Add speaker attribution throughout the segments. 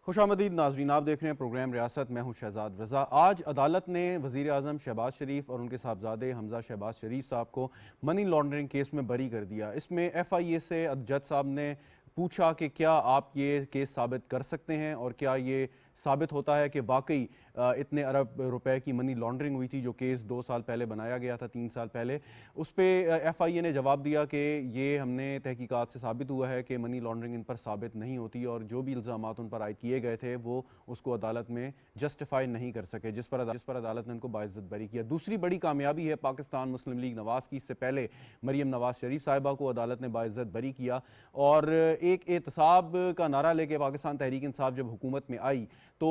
Speaker 1: خوش آمدید ناظرین، آپ دیکھ رہے ہیں پروگرام ریاست۔ میں ہوں شہزاد رضا۔ آج عدالت نے وزیر اعظم شہباز شریف اور ان کے صاحبزادے حمزہ شہباز شریف صاحب کو منی لانڈرنگ کیس میں بری کر دیا۔ اس میں ایف آئی اے سے جج صاحب نے پوچھا کہ کیا آپ یہ کیس ثابت کر سکتے ہیں اور کیا یہ ثابت ہوتا ہے کہ واقعی اتنے ارب روپے کی منی لانڈرنگ ہوئی تھی، جو کیس 2 سال پہلے بنایا گیا تھا، 3 سال پہلے۔ اس پہ ایف آئی اے نے جواب دیا کہ یہ ہم نے تحقیقات سے ثابت ہوا ہے کہ منی لانڈرنگ ان پر ثابت نہیں ہوتی، اور جو بھی الزامات ان پر عائد کیے گئے تھے وہ اس کو عدالت میں جسٹیفائی نہیں کر سکے، جس پر عدالت نے ان کو باعزت بری کیا۔ دوسری بڑی کامیابی ہے پاکستان مسلم لیگ نواز کی۔ اس سے پہلے مریم نواز شریف صاحبہ کو عدالت نے باعزت بری کیا، اور ایک احتساب کا نعرہ لے کے پاکستان تحریک انصاف جب حکومت میں آئی تو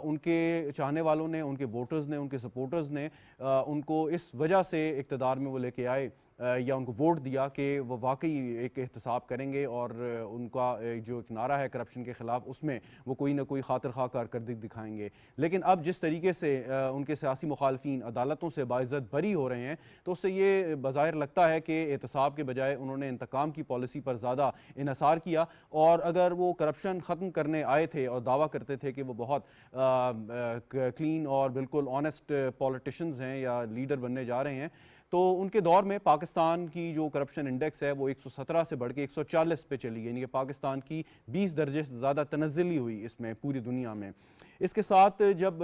Speaker 1: ان کے چاہنے والوں نے، ان کے ووٹرز نے، ان کے سپورٹرز نے ان کو اس وجہ سے اقتدار میں وہ لے کے آئے یا ان کو ووٹ دیا کہ وہ واقعی ایک احتساب کریں گے، اور ان کا جو ایک نعرہ ہے کرپشن کے خلاف، اس میں وہ کوئی نہ کوئی خاطر خواہ کارکردگی دکھائیں گے۔ لیکن اب جس طریقے سے ان کے سیاسی مخالفین عدالتوں سے باعزت بری ہو رہے ہیں، تو اس سے یہ بظاہر لگتا ہے کہ احتساب کے بجائے انہوں نے انتقام کی پالیسی پر زیادہ انحصار کیا، اور اگر وہ کرپشن ختم کرنے آئے تھے اور دعویٰ کرتے تھے کہ وہ بہت کلین اور بالکل آنیسٹ پولیٹیشنز ہیں یا لیڈر بننے جا رہے ہیں، تو ان کے دور میں پاکستان کی جو کرپشن انڈیکس ہے وہ 117 سے بڑھ کے 140 پہ چلی گئی، یعنی کہ پاکستان کی 20 درجے سے زیادہ تنزلی ہوئی اس میں پوری دنیا میں۔ اس کے ساتھ جب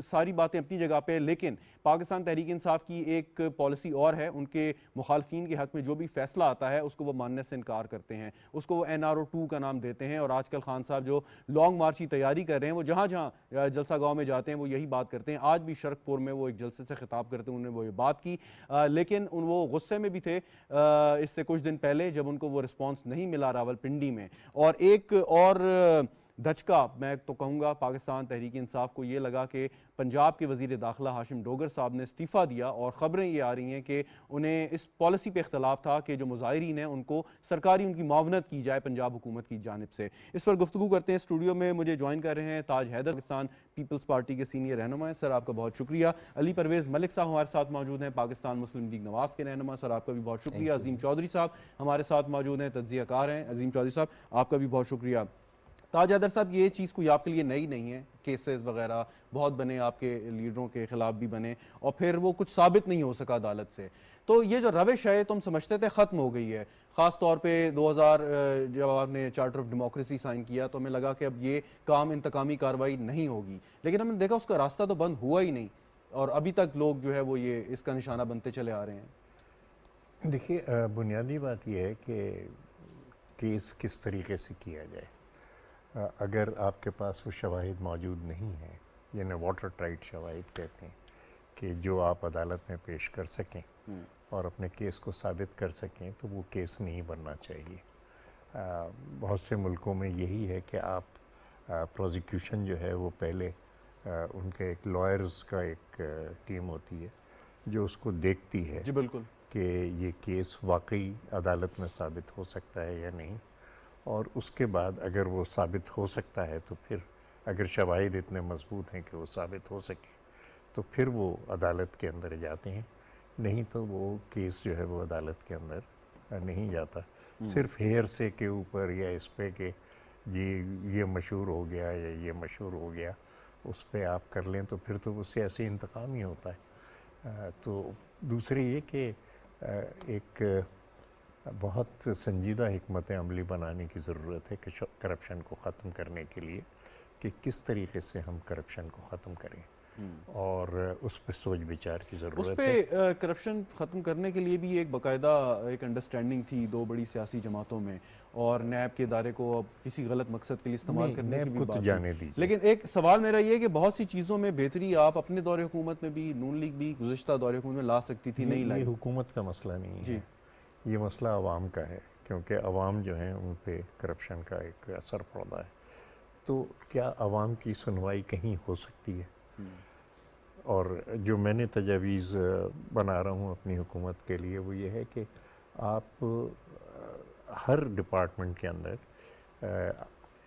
Speaker 1: ساری باتیں اپنی جگہ پہ، لیکن پاکستان تحریک انصاف کی ایک پالیسی اور ہے، ان کے مخالفین کے حق میں جو بھی فیصلہ آتا ہے اس کو وہ ماننے سے انکار کرتے ہیں، اس کو وہ NRO 2 کا نام دیتے ہیں، اور آج کل خان صاحب جو لانگ مارچ کی تیاری کر رہے ہیں، وہ جہاں جہاں جلسہ گاؤں میں جاتے ہیں وہ یہی بات کرتے ہیں۔ آج بھی شرک پور میں وہ ایک جلسے سے خطاب کرتے ہیں، انہوں نے وہ یہ بات کی، لیکن وہ غصے میں بھی تھے اس سے کچھ دن پہلے جب ان کو وہ رسپانس نہیں ملا راولپنڈی میں۔ اور ایک اور دھچکا میں تو کہوں گا پاکستان تحریک انصاف کو یہ لگا کہ پنجاب کے وزیر داخلہ ہاشم ڈوگر صاحب نے استعفیٰ دیا، اور خبریں یہ آ رہی ہیں کہ انہیں اس پالیسی پہ اختلاف تھا کہ جو مظاہرین ہیں ان کو سرکاری ان کی معاونت کی جائے پنجاب حکومت کی جانب سے۔ اس پر گفتگو کرتے ہیں۔ اسٹوڈیو میں مجھے جوائن کر رہے ہیں تاج حیدر، پاکستان پیپلز پارٹی کے سینئر رہنما ہیں۔ سر آپ کا بہت شکریہ۔ علی پرویز ملک صاحب ہمارے ساتھ موجود ہیں، پاکستان مسلم لیگ نواز کے رہنما، سر آپ کا بھی بہت شکریہ۔ عظیم چودھری صاحب ہمارے ساتھ موجود ہیں، تجزیہ کار ہیں، عظیم چودھری صاحب آپ کا بھی بہت شکریہ۔ تاج حیدر صاحب، یہ چیز کوئی آپ کے لیے نئی نہیں ہے، کیسز وغیرہ بہت بنے، آپ کے لیڈروں کے خلاف بھی بنے، اور پھر وہ کچھ ثابت نہیں ہو سکا عدالت سے۔ تو یہ جو روش ہے تم سمجھتے تھے ختم ہو گئی ہے، خاص طور پہ 2000 جب آپ نے چارٹر آف ڈیموکریسی سائن کیا تو ہمیں لگا کہ اب یہ کام انتقامی کارروائی نہیں ہوگی، لیکن ہم نے دیکھا اس کا راستہ تو بند ہوا ہی نہیں، اور ابھی تک لوگ جو ہے وہ یہ اس کا نشانہ بنتے چلے آ رہے ہیں۔
Speaker 2: دیکھیے، بنیادی بات یہ ہے کہ کیس کس طریقے سے کیا جائے۔ اگر آپ کے پاس وہ شواہد موجود نہیں ہیں، جنہیں واٹر ٹائٹ شواہد کہتے ہیں، کہ جو آپ عدالت میں پیش کر سکیں اور اپنے کیس کو ثابت کر سکیں، تو وہ کیس نہیں بننا چاہیے۔ بہت سے ملکوں میں یہی ہے کہ آپ پروزیکیوشن جو ہے وہ پہلے ان کے ایک لائرز کا ایک ٹیم ہوتی ہے جو اس کو دیکھتی ہے
Speaker 1: جی بالکل،
Speaker 2: کہ یہ کیس واقعی عدالت میں ثابت ہو سکتا ہے یا نہیں، اور اس کے بعد اگر وہ ثابت ہو سکتا ہے تو پھر اگر شواہد اتنے مضبوط ہیں کہ وہ ثابت ہو سکے تو پھر وہ عدالت کے اندر جاتے ہیں، نہیں تو وہ کیس جو ہے وہ عدالت کے اندر نہیں جاتا۔ صرف ہیر سے کے اوپر یا اس پہ کہ یہ مشہور ہو گیا یا یہ مشہور ہو گیا، اس پہ آپ کر لیں تو پھر تو وہ سیاسی انتقام ہی ہوتا ہے۔ تو دوسری یہ کہ ایک بہت سنجیدہ حکمت عملی بنانے کی ضرورت ہے کہ کرپشن کو ختم کرنے کے لیے، کہ کس طریقے سے ہم کرپشن کو ختم کریں، اور اس پہ سوچ بچار کی
Speaker 1: اس
Speaker 2: ضرورت
Speaker 1: پہ
Speaker 2: ہے۔
Speaker 1: کرپشن ختم کرنے کے لیے بھی ایک باقاعدہ ایک انڈرسٹینڈنگ تھی دو بڑی سیاسی جماعتوں میں، اور نیب کے ادارے کو اب کسی غلط مقصد کے لیے استعمال کرنے کی
Speaker 2: نیب
Speaker 1: بھی
Speaker 2: کو تو
Speaker 1: بات
Speaker 2: جانے
Speaker 1: تھی۔
Speaker 2: دیجیے۔
Speaker 1: لیکن ایک سوال میرا یہ ہے کہ بہت سی چیزوں میں بہتری آپ اپنے دور حکومت میں بھی، نون لیگ بھی گزشتہ دور حکومت میں لا سکتی تھی، نہیں
Speaker 2: یہ
Speaker 1: لائی۔
Speaker 2: حکومت کا مسئلہ نہیں
Speaker 1: جی
Speaker 2: ہے، یہ مسئلہ عوام کا ہے، کیونکہ عوام جو ہیں ان پہ کرپشن کا ایک اثر پڑتا ہے۔ تو کیا عوام کی سنوائی کہیں ہو سکتی ہے؟ اور جو میں نے تجاویز بنا رہا ہوں اپنی حکومت کے لیے وہ یہ ہے کہ آپ ہر ڈپارٹمنٹ کے اندر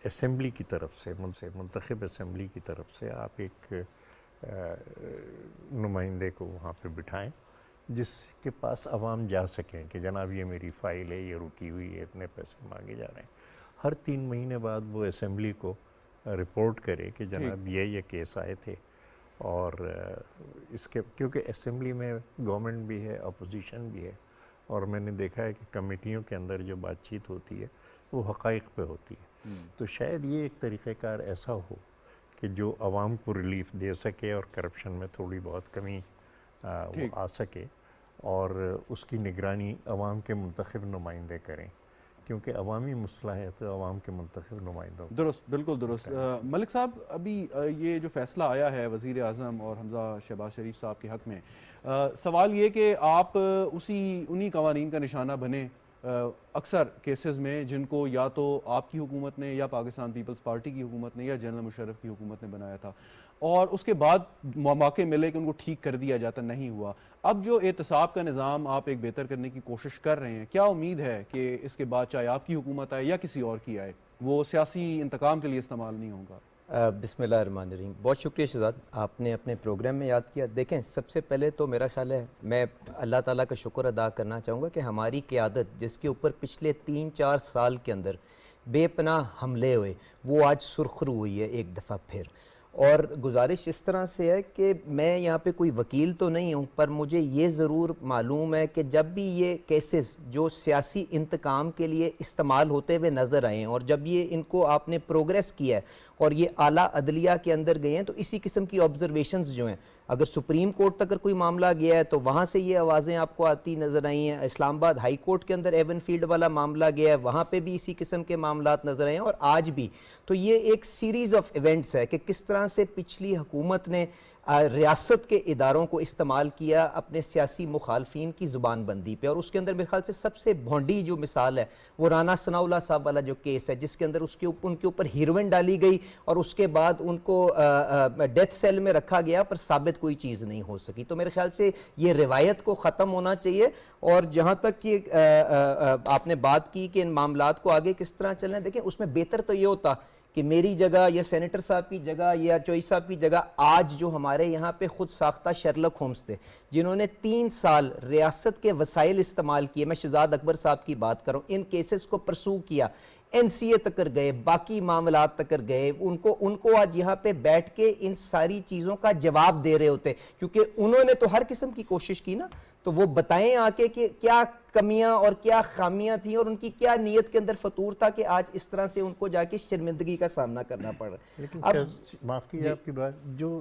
Speaker 2: اسمبلی کی طرف سے، منتخب اسمبلی کی طرف سے آپ ایک نمائندے کو وہاں پہ بٹھائیں جس کے پاس عوام جا سکیں کہ جناب یہ میری فائل ہے، یہ رکی ہوئی ہے، اتنے پیسے مانگے جا رہے ہیں۔ ہر 3 مہینے بعد وہ اسمبلی کو رپورٹ کرے کہ جناب یہ کیس آئے تھے، اور اس کے کیونکہ اسمبلی میں گورنمنٹ بھی ہے، اپوزیشن بھی ہے، اور میں نے دیکھا ہے کہ کمیٹیوں کے اندر جو بات چیت ہوتی ہے وہ حقائق پہ ہوتی ہے، تو شاید یہ ایک طریقہ کار ایسا ہو کہ جو عوام کو ریلیف دے سکے اور کرپشن میں تھوڑی بہت کمی وہ آ سکے، اور اس کی نگرانی عوام کے منتخب نمائندے کریں، کیونکہ عوامی مسئلہ ہے تو عوام کے منتخب نمائندوں
Speaker 1: درست، بالکل درست۔ ملک صاحب، ابھی یہ جو فیصلہ آیا ہے وزیر اعظم اور حمزہ شہباز شریف صاحب کے حق میں، سوال یہ کہ آپ انہی قوانین کا نشانہ بنے اکثر کیسز میں جن کو یا تو آپ کی حکومت نے یا پاکستان پیپلز پارٹی کی حکومت نے یا جنرل مشرف کی حکومت نے بنایا تھا، اور اس کے بعد موقع ملے کہ ان کو ٹھیک کر دیا جاتا، نہیں ہوا۔ اب جو احتساب کا نظام آپ ایک بہتر کرنے کی کوشش کر رہے ہیں، کیا امید ہے کہ اس کے بعد چاہے آپ کی حکومت آئے یا کسی اور کی آئے، وہ سیاسی انتقام کے لیے استعمال نہیں ہوگا؟
Speaker 3: بسم اللہ الرحمن الرحیم۔ بہت شکریہ شہزاد، آپ نے اپنے پروگرام میں یاد کیا۔ دیکھیں، سب سے پہلے تو میرا خیال ہے میں اللہ تعالیٰ کا شکر ادا کرنا چاہوں گا کہ ہماری قیادت جس کے اوپر پچھلے 3-4 سال کے اندر بے پناہ حملے ہوئے، وہ آج سرخرو ہوئی ہے ایک دفعہ پھر۔ اور گزارش اس طرح سے ہے کہ میں یہاں پہ کوئی وکیل تو نہیں ہوں، پر مجھے یہ ضرور معلوم ہے کہ جب بھی یہ کیسز جو سیاسی انتقام کے لیے استعمال ہوتے ہوئے نظر آئے ہیں، اور جب یہ ان کو آپ نے پروگریس کیا ہے اور یہ اعلیٰ عدلیہ کے اندر گئے ہیں، تو اسی قسم کی آبزرویشنز جو ہیں، اگر سپریم کورٹ تک کوئی معاملہ گیا ہے تو وہاں سے یہ آوازیں آپ کو آتی نظر آئی ہیں، اسلام آباد ہائی کورٹ کے اندر ایون فیلڈ والا معاملہ گیا ہے، وہاں پہ بھی اسی قسم کے معاملات نظر آئے ہیں، اور آج بھی۔ تو یہ ایک سیریز آف ایونٹس ہے کہ کس طرح سے پچھلی حکومت نے ریاست کے اداروں کو استعمال کیا اپنے سیاسی مخالفین کی زبان بندی پہ، اور اس کے اندر میرے خیال سے سب سے بھونڈی جو مثال ہے وہ رانا ثناء اللہ صاحب والا جو کیس ہے، جس کے اندر ان کے اوپر ہیروئن ڈالی گئی اور اس کے بعد ان کو ڈیتھ سیل میں رکھا گیا، پر ثابت کوئی چیز نہیں ہو سکی۔ تو میرے خیال سے یہ روایت کو ختم ہونا چاہیے، اور جہاں تک کہ آپ نے بات کی کہ ان معاملات کو آگے کس طرح چلنا ہے، دیکھیں اس میں بہتر تو یہ ہوتا کہ میری جگہ یا سینیٹر صاحب کی جگہ یا چوئی صاحب کی جگہ آج جو ہمارے یہاں پہ خود ساختہ شرلک ہومز تھے، جنہوں نے 3 سال ریاست کے وسائل استعمال کیے، میں شہزاد اکبر صاحب کی بات کروں، ان کیسز کو پرسو کیا، NCA تک گئے، باقی معاملات تک گئے، ان کو آج یہاں پہ بیٹھ کے ان ساری چیزوں کا جواب دے رہے ہوتے، کیونکہ انہوں نے تو ہر قسم کی کوشش کی نا، تو وہ بتائیں آ کے کہ کیا کمیاں اور کیا خامیاں تھیں اور ان کی کیا نیت کے اندر فطور تھا کہ آج اس طرح سے ان کو جا کے شرمندگی کا سامنا کرنا پڑ رہا ہے۔
Speaker 2: لیکن معاف کیجیے آپ کی بات، جو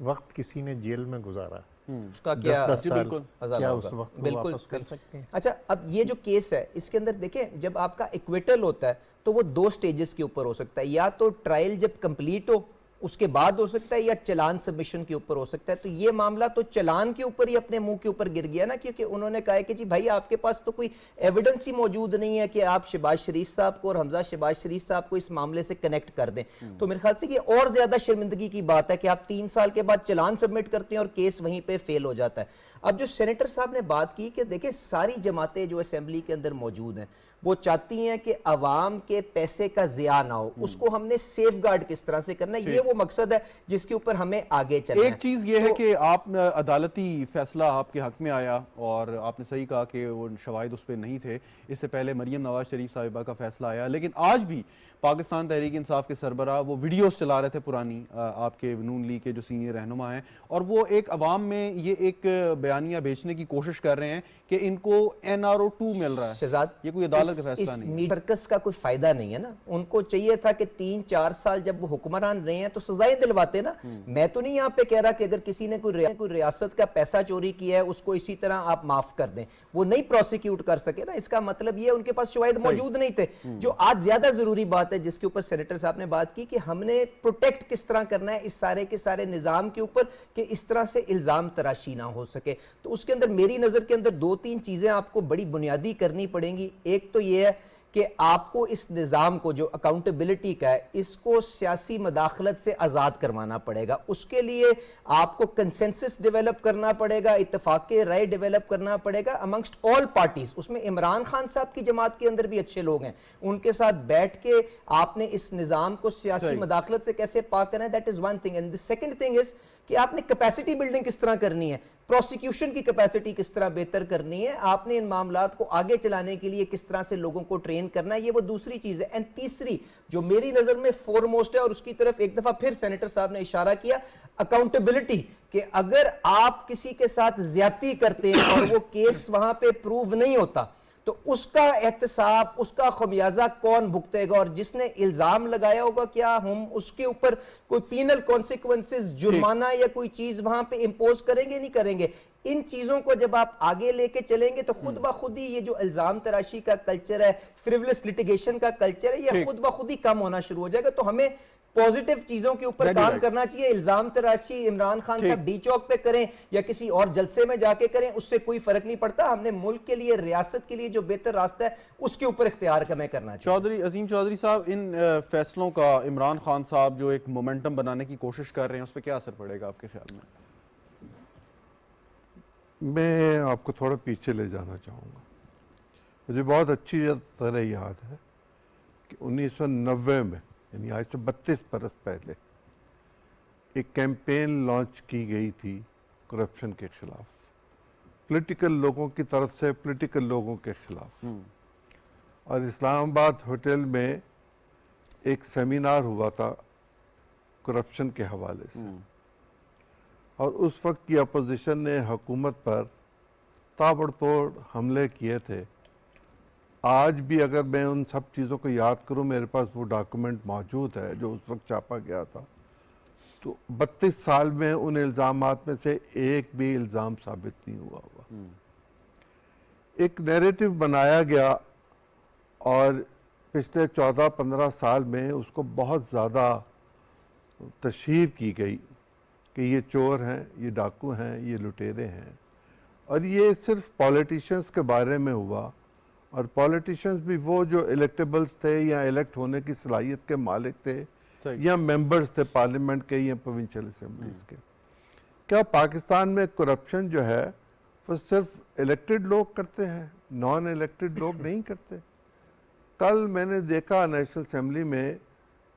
Speaker 2: وقت کسی نے جیل میں گزارا
Speaker 3: اس کا کیا
Speaker 2: کیا اس وقت کو واپس کر سکتے ہیں؟
Speaker 3: اچھا، اب یہ جو کیس ہے اس کے اندر دیکھیں، جب آپ کا ایکویٹل ہوتا ہے تو وہ 2 سٹیجز کے اوپر ہو سکتا ہے، یا تو ٹرائل جب کمپلیٹ ہو اس کے بعد ہو سکتا ہے، یا چلان سبمیشن کے اوپر ہو سکتا ہے۔ تو یہ معاملہ تو چلان کے اوپر ہی اپنے منہ کے اوپر گر گیا نا، کیونکہ انہوں نے کہا کہ جی بھائی آپ کے پاس تو کوئی ایویڈنس ہی موجود نہیں ہے کہ آپ شہباز شریف صاحب کو اور حمزہ شہباز شریف صاحب کو اس معاملے سے کنیکٹ کر دیں۔ تو میرے خیال سے یہ اور زیادہ شرمندگی کی بات ہے کہ آپ 3 سال کے بعد چلان سبمٹ کرتے ہیں اور کیس وہیں پہ فیل ہو جاتا ہے۔ اب جو سینیٹر صاحب نے بات کی کہ دیکھیں ساری جماعتیں جو اسمبلی کے اندر موجود ہیں وہ چاہتی ہیں کہ عوام کے پیسے کا ضیاع نہ ہو، اس کو ہم نے سیف گارڈ کس طرح سے کرنا ہے، یہ وہ مقصد ہے جس کے اوپر ہمیں آگے چلنا ہے۔
Speaker 1: ایک چیز یہ ہے کہ آپ عدالتی فیصلہ آپ کے حق میں آیا، اور آپ نے صحیح کہا کہ وہ شواہد اس پہ نہیں تھے، اس سے پہلے مریم نواز شریف صاحبہ کا فیصلہ آیا، لیکن آج بھی پاکستان تحریک انصاف کے سربراہ وہ ویڈیوز چلا رہے تھے پرانی، آپ کے نون لیگ کے جو سینئر رہنما ہیں، اور وہ ایک عوام میں یہ ایک بیانیہ بیچنے کی کوشش کر رہے ہیں کہ ان کو NRO 2 مل رہا ہے۔
Speaker 3: شہزاد،
Speaker 1: یہ کوئی عدالت کا فیصلہ نہیں ہے،
Speaker 3: سرکس کا کوئی فائدہ نہیں ہے نا، ان کو چاہیے تھا کہ 3-4 سال جب وہ حکمران رہے ہیں تو سزائیں دلواتے نا۔ میں تو نہیں یہاں پہ کہہ رہا کہ اگر کسی نے کوئی ریاست کا پیسہ چوری کیا ہے اس کو اسی طرح آپ معاف کر دیں، وہ نہیں پروسیکیوٹ کر سکے نا، اس کا مطلب یہ ان کے پاس شواہد موجود نہیں تھے۔ جو آج زیادہ ضروری بات ہے جس کے اوپر سینیٹر صاحب نے بات کی کہ ہم نے پروٹیکٹ کس طرح کرنا ہے اس سارے کے سارے نظام کے اوپر کہ اس طرح سے الزام تراشی نہ ہو سکے، تو اس کے اندر میری نظر کے اندر 2-3 چیزیں آپ کو بڑی بنیادی کرنی پڑیں گی۔ ایک تو یہ ہے کہ آپ کو اس نظام کو جو اکاؤنٹیبلٹی کا ہے اس کو سیاسی مداخلت سے آزاد کروانا پڑے گا، اس کے لیے آپ کو کنسنسس ڈیولپ کرنا پڑے گا، اتفاق رائے ڈیولپ کرنا پڑے گا امنگسٹ آل پارٹیز۔ اس میں عمران خان صاحب کی جماعت کے اندر بھی اچھے لوگ ہیں، ان کے ساتھ بیٹھ کے آپ نے اس نظام کو سیاسی مداخلت سے کیسے پاک کرنا ہے، that is one thing. And the second thing is کہ آپ نے کیپیسٹی بلڈنگ کس طرح کرنی ہے, پروسیکیوشن کی کیپیسٹی کس طرح بہتر کرنی ہے, آپ نے ان معاملات کو آگے چلانے کے لیے کس طرح سے لوگوں کو ٹرین کرنا ہے, یہ وہ دوسری چیز ہے. اینڈ تیسری جو میری نظر میں فورموسٹ ہے, اور اس کی طرف ایک دفعہ پھر سینیٹر صاحب نے اشارہ کیا, اکاؤنٹیبلٹی, کہ اگر آپ کسی کے ساتھ زیادتی کرتے ہیں اور وہ کیس وہاں پہ پروو نہیں ہوتا تو اس کا احتساب, اس کا خمیازہ کون بھگتے گا, اور جس نے الزام لگایا ہوگا کیا ہم اس کے اوپر کوئی پینل کانسیکوینسز, جرمانہ یا کوئی چیز وہاں پہ امپوز کریں گے, نہیں کریں گے. ان چیزوں کو جب آپ آگے لے کے چلیں گے تو خود بخود ہی یہ جو الزام تراشی کا کلچر ہے, فریولس لٹیگیشن کا کلچر ہے, یہ خود بخود ہی کم ہونا شروع ہو جائے گا. تو ہمیں پوزیٹیو چیزوں کے اوپر کام کرنا چاہیے. الزام تراشی عمران خان صاحب ڈی چوک پہ کریں یا کسی اور جلسے میں جا کے کریں, اس سے کوئی فرق نہیں پڑتا. ہم نے ملک کے لیے, ریاست کے لیے جو بہتر راستہ ہے اس کے اوپر اختیار کرنا چاہیے.
Speaker 1: چودھری عظیم چودھری صاحب, ان فیصلوں کا عمران خان صاحب جو ایک مومنٹم بنانے کی کوشش کر رہے ہیں, اس پہ کیا اثر پڑے گا آپ کے خیال میں؟
Speaker 4: میں آپ کو تھوڑا پیچھے لے جانا چاہوں گا. مجھے بہت اچھی طرح یاد ہے کہ 1990 میں, یعنی آج سے 32 برس پہلے, ایک کیمپین لانچ کی گئی تھی کرپشن کے خلاف, پولیٹیکل لوگوں کی طرف سے پولیٹیکل لوگوں کے خلاف. اور اسلام آباد ہوٹل میں ایک سیمینار ہوا تھا کرپشن کے حوالے سے, اور اس وقت کی اپوزیشن نے حکومت پر تابڑ توڑ حملے کیے تھے. آج بھی اگر میں ان سب چیزوں کو یاد کروں, میرے پاس وہ ڈاکومنٹ موجود ہے جو اس وقت چھاپا گیا تھا, تو 32 سال میں ان الزامات میں سے ایک بھی الزام ثابت نہیں ہوا ہوا. ایک نیریٹو بنایا گیا اور پچھلے 14-15 سال میں اس کو بہت زیادہ تشہیر کی گئی کہ یہ چور ہیں, یہ ڈاکو ہیں, یہ لٹیرے ہیں. اور یہ صرف پولیٹیشنز کے بارے میں ہوا, اور پولیٹیشنز بھی وہ جو الیکٹیبلز تھے یا الیکٹ ہونے کی صلاحیت کے مالک تھے, یا ممبرز تھے پارلیمنٹ کے یا پروونشل اسمبلیز کے. کیا پاکستان میں کرپشن جو ہے وہ صرف الیکٹڈ لوگ کرتے ہیں, نان الیکٹڈ لوگ نہیں کرتے؟ کل میں نے دیکھا نیشنل اسمبلی میں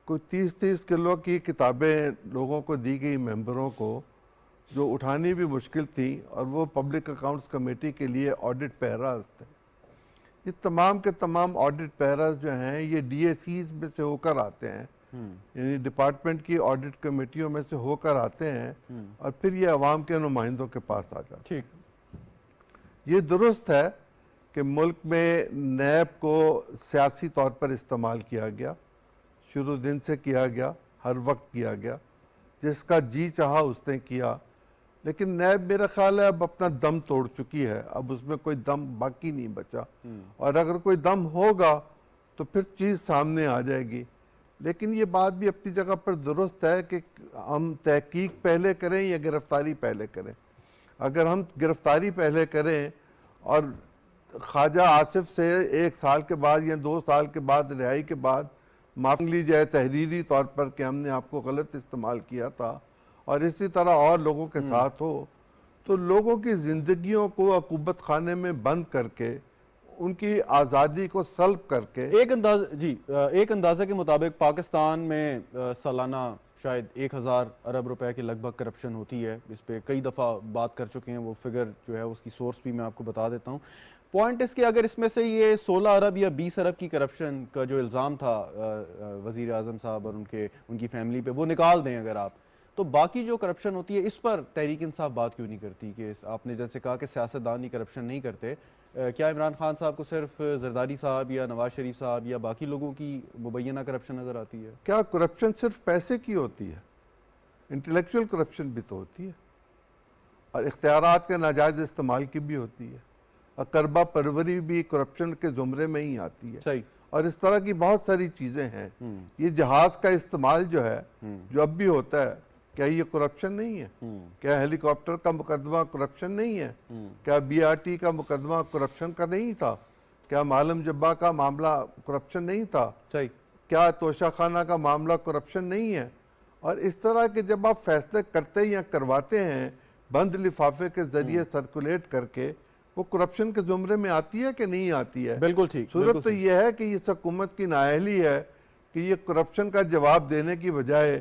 Speaker 4: کوئی 30 کلو کی کتابیں لوگوں کو دی گئی, ممبروں کو, جو اٹھانی بھی مشکل تھیں, اور وہ پبلک اکاؤنٹس کمیٹی کے لیے آڈٹ پیراز تھے. یہ تمام کے تمام آڈٹ پیراز جو ہیں یہ ڈی اے سیز میں سے ہو کر آتے ہیں, یعنی ڈپارٹمنٹ کی آڈٹ کمیٹیوں میں سے ہو کر آتے ہیں, اور پھر یہ عوام کے نمائندوں کے پاس آ جاتے ہیں. یہ درست ہے کہ ملک میں نیب کو سیاسی طور پر استعمال کیا گیا, شروع دن سے کیا گیا, ہر وقت کیا گیا, جس کا جی چاہا اس نے کیا. لیکن نیب میرا خیال ہے اب اپنا دم توڑ چکی ہے, اب اس میں کوئی دم باقی نہیں بچا, اور اگر کوئی دم ہوگا تو پھر چیز سامنے آ جائے گی. لیکن یہ بات بھی اپنی جگہ پر درست ہے کہ ہم تحقیق پہلے کریں یا گرفتاری پہلے کریں. اگر ہم گرفتاری پہلے کریں اور خواجہ آصف سے 1 سال کے بعد یا 2 سال کے بعد رہائی کے بعد معافی لی جائے تحریری طور پر کہ ہم نے آپ کو غلط استعمال کیا تھا, اور اسی طرح اور لوگوں کے ساتھ ہو, تو لوگوں کی زندگیوں کو عقوبت خانے میں بند کر کے, ان کی آزادی کو سلب کر کے,
Speaker 1: ایک اندازے کے مطابق پاکستان میں سالانہ شاید 1000 ارب روپے کے لگ بھگ کرپشن ہوتی ہے. اس پہ کئی دفعہ بات کر چکے ہیں, وہ فگر جو ہے اس کی سورس بھی میں آپ کو بتا دیتا ہوں. پوائنٹ اس کہ اگر اس میں سے یہ 16 ارب یا 20 ارب کی کرپشن کا جو الزام تھا وزیر اعظم صاحب اور ان کی فیملی پہ, وہ نکال دیں اگر آپ, تو باقی جو کرپشن ہوتی ہے اس پر تحریک انصاف بات کیوں نہیں کرتی؟ کہ آپ نے جیسے کہا کہ سیاستدان ہی کرپشن نہیں کرتے, کیا عمران خان صاحب کو صرف زرداری صاحب یا نواز شریف صاحب یا باقی لوگوں کی مبینہ کرپشن نظر آتی ہے؟
Speaker 4: کیا کرپشن صرف پیسے کی ہوتی ہے؟ انٹلیکچوئل کرپشن بھی تو ہوتی ہے, اور اختیارات کے ناجائز استعمال کی بھی ہوتی ہے, اور کربہ پروری بھی کرپشن کے زمرے میں ہی آتی ہے.
Speaker 1: صحیح.
Speaker 4: اور اس طرح کی بہت ساری چیزیں ہیں. یہ جہاز کا استعمال جو ہے, جو اب بھی ہوتا ہے, کیا یہ کرپشن نہیں ہے؟ کیا ہیلی کاپٹر کا مقدمہ کرپشن نہیں ہے؟ کیا بی آر ٹی کا مقدمہ کرپشن کا نہیں تھا؟ کیا معلم جبا کا معاملہ کرپشن نہیں تھا؟ کیا توشہ خانہ کا معاملہ کرپشن نہیں ہے؟ اور اس طرح کے جب آپ فیصلے کرتے یا کرواتے ہیں بند لفافے کے ذریعے سرکولیٹ کر کے, وہ کرپشن کے زمرے میں آتی ہے کہ نہیں آتی ہے؟
Speaker 1: بالکل ٹھیک.
Speaker 4: صورت تو یہ ہے کہ اس حکومت کی نااہلی ہے کہ یہ کرپشن کا جواب دینے کی بجائے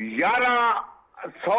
Speaker 5: 1100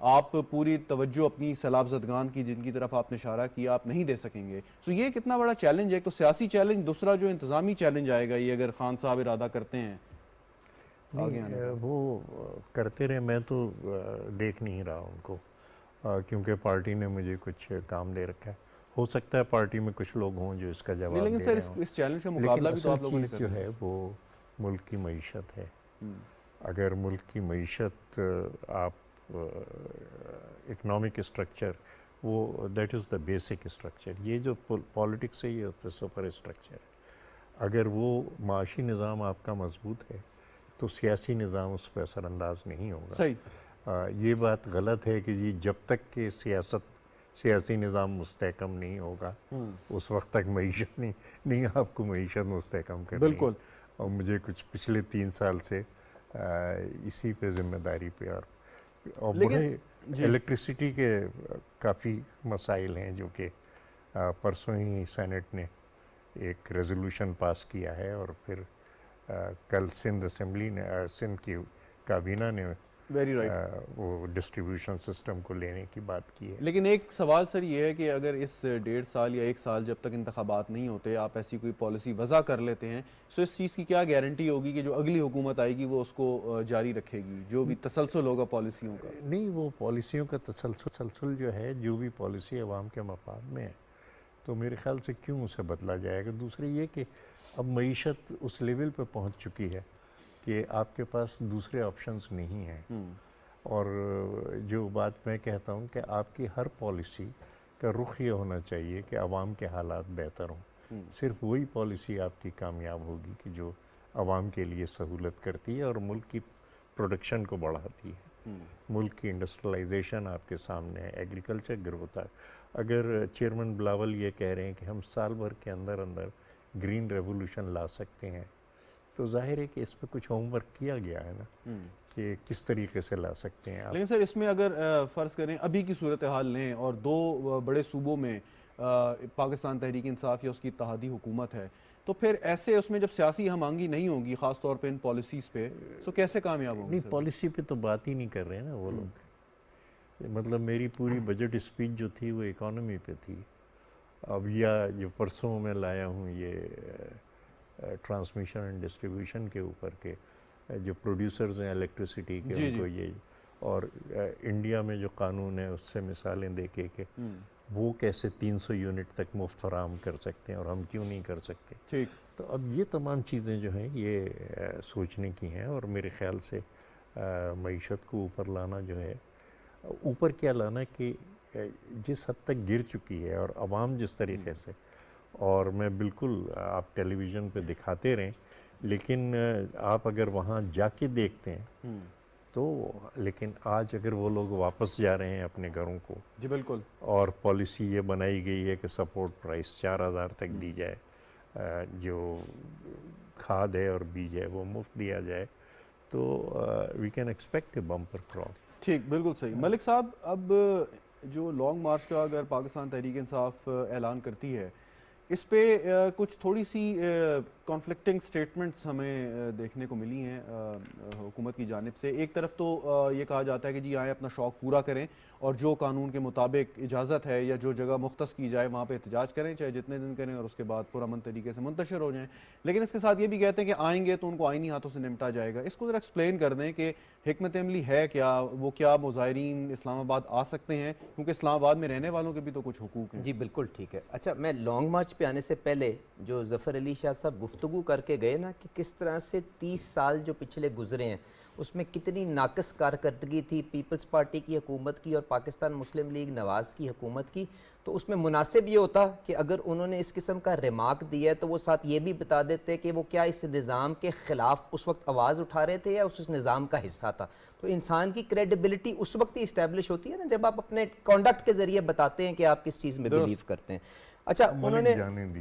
Speaker 1: آپ پوری توجہ اپنی سیلاب زدگان کی جن کی طرف آپ نے اشارہ کیا آپ نہیں دے سکیں گے. سو یہ کتنا بڑا چیلنج ہے, ایک تو سیاسی چیلنج, دوسرا جو انتظامی چیلنج آئے گا یہ اگر خان صاحب ارادہ کرتے ہیں آگے آنے کا.
Speaker 2: وہ کرتے رہے, میں تو دیکھ نہیں رہا ان کو, کیونکہ پارٹی نے مجھے کچھ کام دے رکھا ہے. ہو سکتا ہے پارٹی میں کچھ لوگ ہوں جو اس کا جواب
Speaker 1: لیکن
Speaker 2: دے
Speaker 1: سر
Speaker 2: رہے ہوں.
Speaker 1: اس چیلنج کا مقابلہ بھی تو آپ لوگوں نے
Speaker 2: چیز جو ہے وہ ملک کی معیشت ہے. اگر ملک کی معیشت آپ اکنامک اسٹرکچر وہ that is the basic structure. یہ جو پالیٹکس ہے یہ سپر اسٹرکچر ہے. اگر وہ معاشی نظام آپ کا مضبوط ہے تو سیاسی نظام اس پہ اثر انداز نہیں ہوگا.
Speaker 1: صحیح.
Speaker 2: یہ بات غلط ہے کہ جی جب تک کہ سیاسی نظام مستحکم نہیں ہوگا اس وقت تک معیشت نہیں آپ کو معیشت مستحکم کرنی.
Speaker 1: بالکل.
Speaker 2: اور مجھے کچھ پچھلے 3 سال سے اسی پہ ذمہ داری پہ اور بڑے الیکٹریسٹی کے کافی مسائل ہیں جو کہ پرسوں ہی سینٹ نے ایک ریزولوشن پاس کیا ہے اور پھر کل سندھ اسمبلی نے سندھ کی کابینہ نے
Speaker 1: ویری رائٹ
Speaker 2: وہ ڈسٹریبیوشن سسٹم کو لینے کی بات کی ہے.
Speaker 1: لیکن ایک سوال سر یہ ہے کہ اگر اس 1.5 سال یا 1 سال جب تک انتخابات نہیں ہوتے آپ ایسی کوئی پالیسی وضع کر لیتے ہیں سو اس چیز کی کیا گارنٹی ہوگی کہ جو اگلی حکومت آئے گی وہ اس کو جاری رکھے گی, جو بھی تسلسل ہوگا پالیسیوں کا؟
Speaker 2: نہیں, وہ پالیسیوں کا تسلسل جو ہے جو بھی پالیسی عوام کے مفاد میں ہے تو میرے خیال سے کیوں اسے بدلا جائے گا. دوسری یہ کہ اب معیشت اس لیول پہ پہنچ چکی ہے کہ آپ کے پاس دوسرے آپشنز نہیں ہیں. اور جو بات میں کہتا ہوں کہ آپ کی ہر پالیسی کا رخ یہ ہونا چاہیے کہ عوام کے حالات بہتر ہوں. صرف وہی پالیسی آپ کی کامیاب ہوگی کہ جو عوام کے لیے سہولت کرتی ہے اور ملک کی پروڈکشن کو بڑھاتی ہے. ملک کی انڈسٹریلائزیشن آپ کے سامنے ہے, ایگریکلچر گروتھ ہے. اگر چیئرمین بلاول یہ کہہ رہے ہیں کہ ہم سال بھر کے اندر گرین ریولوشن لا سکتے ہیں تو ظاہر ہے کہ اس پہ کچھ ہوم ورک کیا گیا ہے نا کہ کس طریقے سے لا سکتے ہیں آپ.
Speaker 1: لیکن سر اس میں اگر فرض کریں ابھی کی صورتحال لیں اور 2 بڑے صوبوں میں پاکستان تحریک انصاف یا اس کی اتحادی حکومت ہے تو پھر ایسے اس میں جب سیاسی ہم آہنگی نہیں ہوگی خاص طور پہ ان پالیسیز پہ تو کیسے کامیاب ہوں گے؟
Speaker 2: نہیں, پالیسی پہ تو بات ہی نہیں کر رہے ہیں نا وہ لوگ. مطلب میری پوری بجٹ اسپیچ جو تھی وہ اکانومی پہ تھی. اب یا جو پرسوں میں لایا ہوں یہ ٹرانسمیشن اینڈ ڈسٹریبیوشن کے اوپر کے جو پروڈیوسرز ہیں الیکٹریسٹی کے ان کو یہ, اور انڈیا میں جو قانون ہے اس سے مثالیں دے کے کہ وہ کیسے 300 یونٹ تک مفت فراہم کر سکتے ہیں اور ہم کیوں نہیں کر سکتے.
Speaker 1: ٹھیک.
Speaker 2: تو اب یہ تمام چیزیں جو ہیں یہ سوچنے کی ہیں اور میرے خیال سے معیشت کو اوپر لانا جو ہے, اوپر کیا لانا کہ جس حد تک گر چکی ہے اور عوام جس طریقے سے, اور میں بالکل آپ ٹیلی ویژن پہ دکھاتے رہیں لیکن آپ اگر وہاں جا کے دیکھتے ہیں تو, لیکن آج اگر وہ لوگ واپس جا رہے ہیں اپنے گھروں کو,
Speaker 1: جی بالکل,
Speaker 2: اور پالیسی یہ بنائی گئی ہے کہ سپورٹ پرائس 4000 تک دی جائے, جو کھاد ہے اور بیج ہے وہ مفت دیا جائے, تو we can expect a bumper crop.
Speaker 1: ٹھیک, بالکل صحیح. ملک صاحب اب جو لانگ مارچ کا اگر پاکستان تحریک انصاف اعلان کرتی ہے اس پہ کچھ تھوڑی سی کانفلکٹنگ سٹیٹمنٹس ہمیں دیکھنے کو ملی ہیں حکومت کی جانب سے. ایک طرف تو یہ کہا جاتا ہے کہ جی آئیں اپنا شوق پورا کریں اور جو قانون کے مطابق اجازت ہے یا جو جگہ مختص کی جائے وہاں پہ احتجاج کریں چاہے جتنے دن کریں اور اس کے بعد پرامن طریقے سے منتشر ہو جائیں. لیکن اس کے ساتھ یہ بھی کہتے ہیں کہ آئیں گے تو ان کو آئینی ہاتھوں سے نمٹا جائے گا. اس کو ذرا ایکسپلین کر دیں کہ حکمت عملی ہے کیا, وہ کیا مظاہرین اسلام آباد آ سکتے ہیں کیونکہ اسلام آباد میں رہنے والوں کے بھی تو کچھ حقوق ہیں.
Speaker 3: جی بالکل ٹھیک ہے. اچھا, میں لانگ مارچ پہ آنے سے پہلے جو ظفر علی شاہ صاحب گفتگو کر کے گئے نا کہ کس طرح سے 30 سال جو پچھلے گزرے ہیں اس میں کتنی ناقص کارکردگی تھی پیپلز پارٹی کی حکومت کی اور پاکستان مسلم لیگ نواز کی حکومت کی, تو اس میں مناسب یہ ہوتا کہ اگر انہوں نے اس قسم کا ریمارک دیا ہے تو وہ ساتھ یہ بھی بتا دیتے کہ وہ کیا اس نظام کے خلاف اس وقت آواز اٹھا رہے تھے یا اس نظام کا حصہ تھا. تو انسان کی کریڈیبلٹی اس وقت ہی اسٹیبلش ہوتی ہے نا جب آپ اپنے کانڈکٹ کے ذریعے بتاتے ہیں کہ آپ کس چیز میں بلیو کرتے ہیں. اچھا, انہوں نے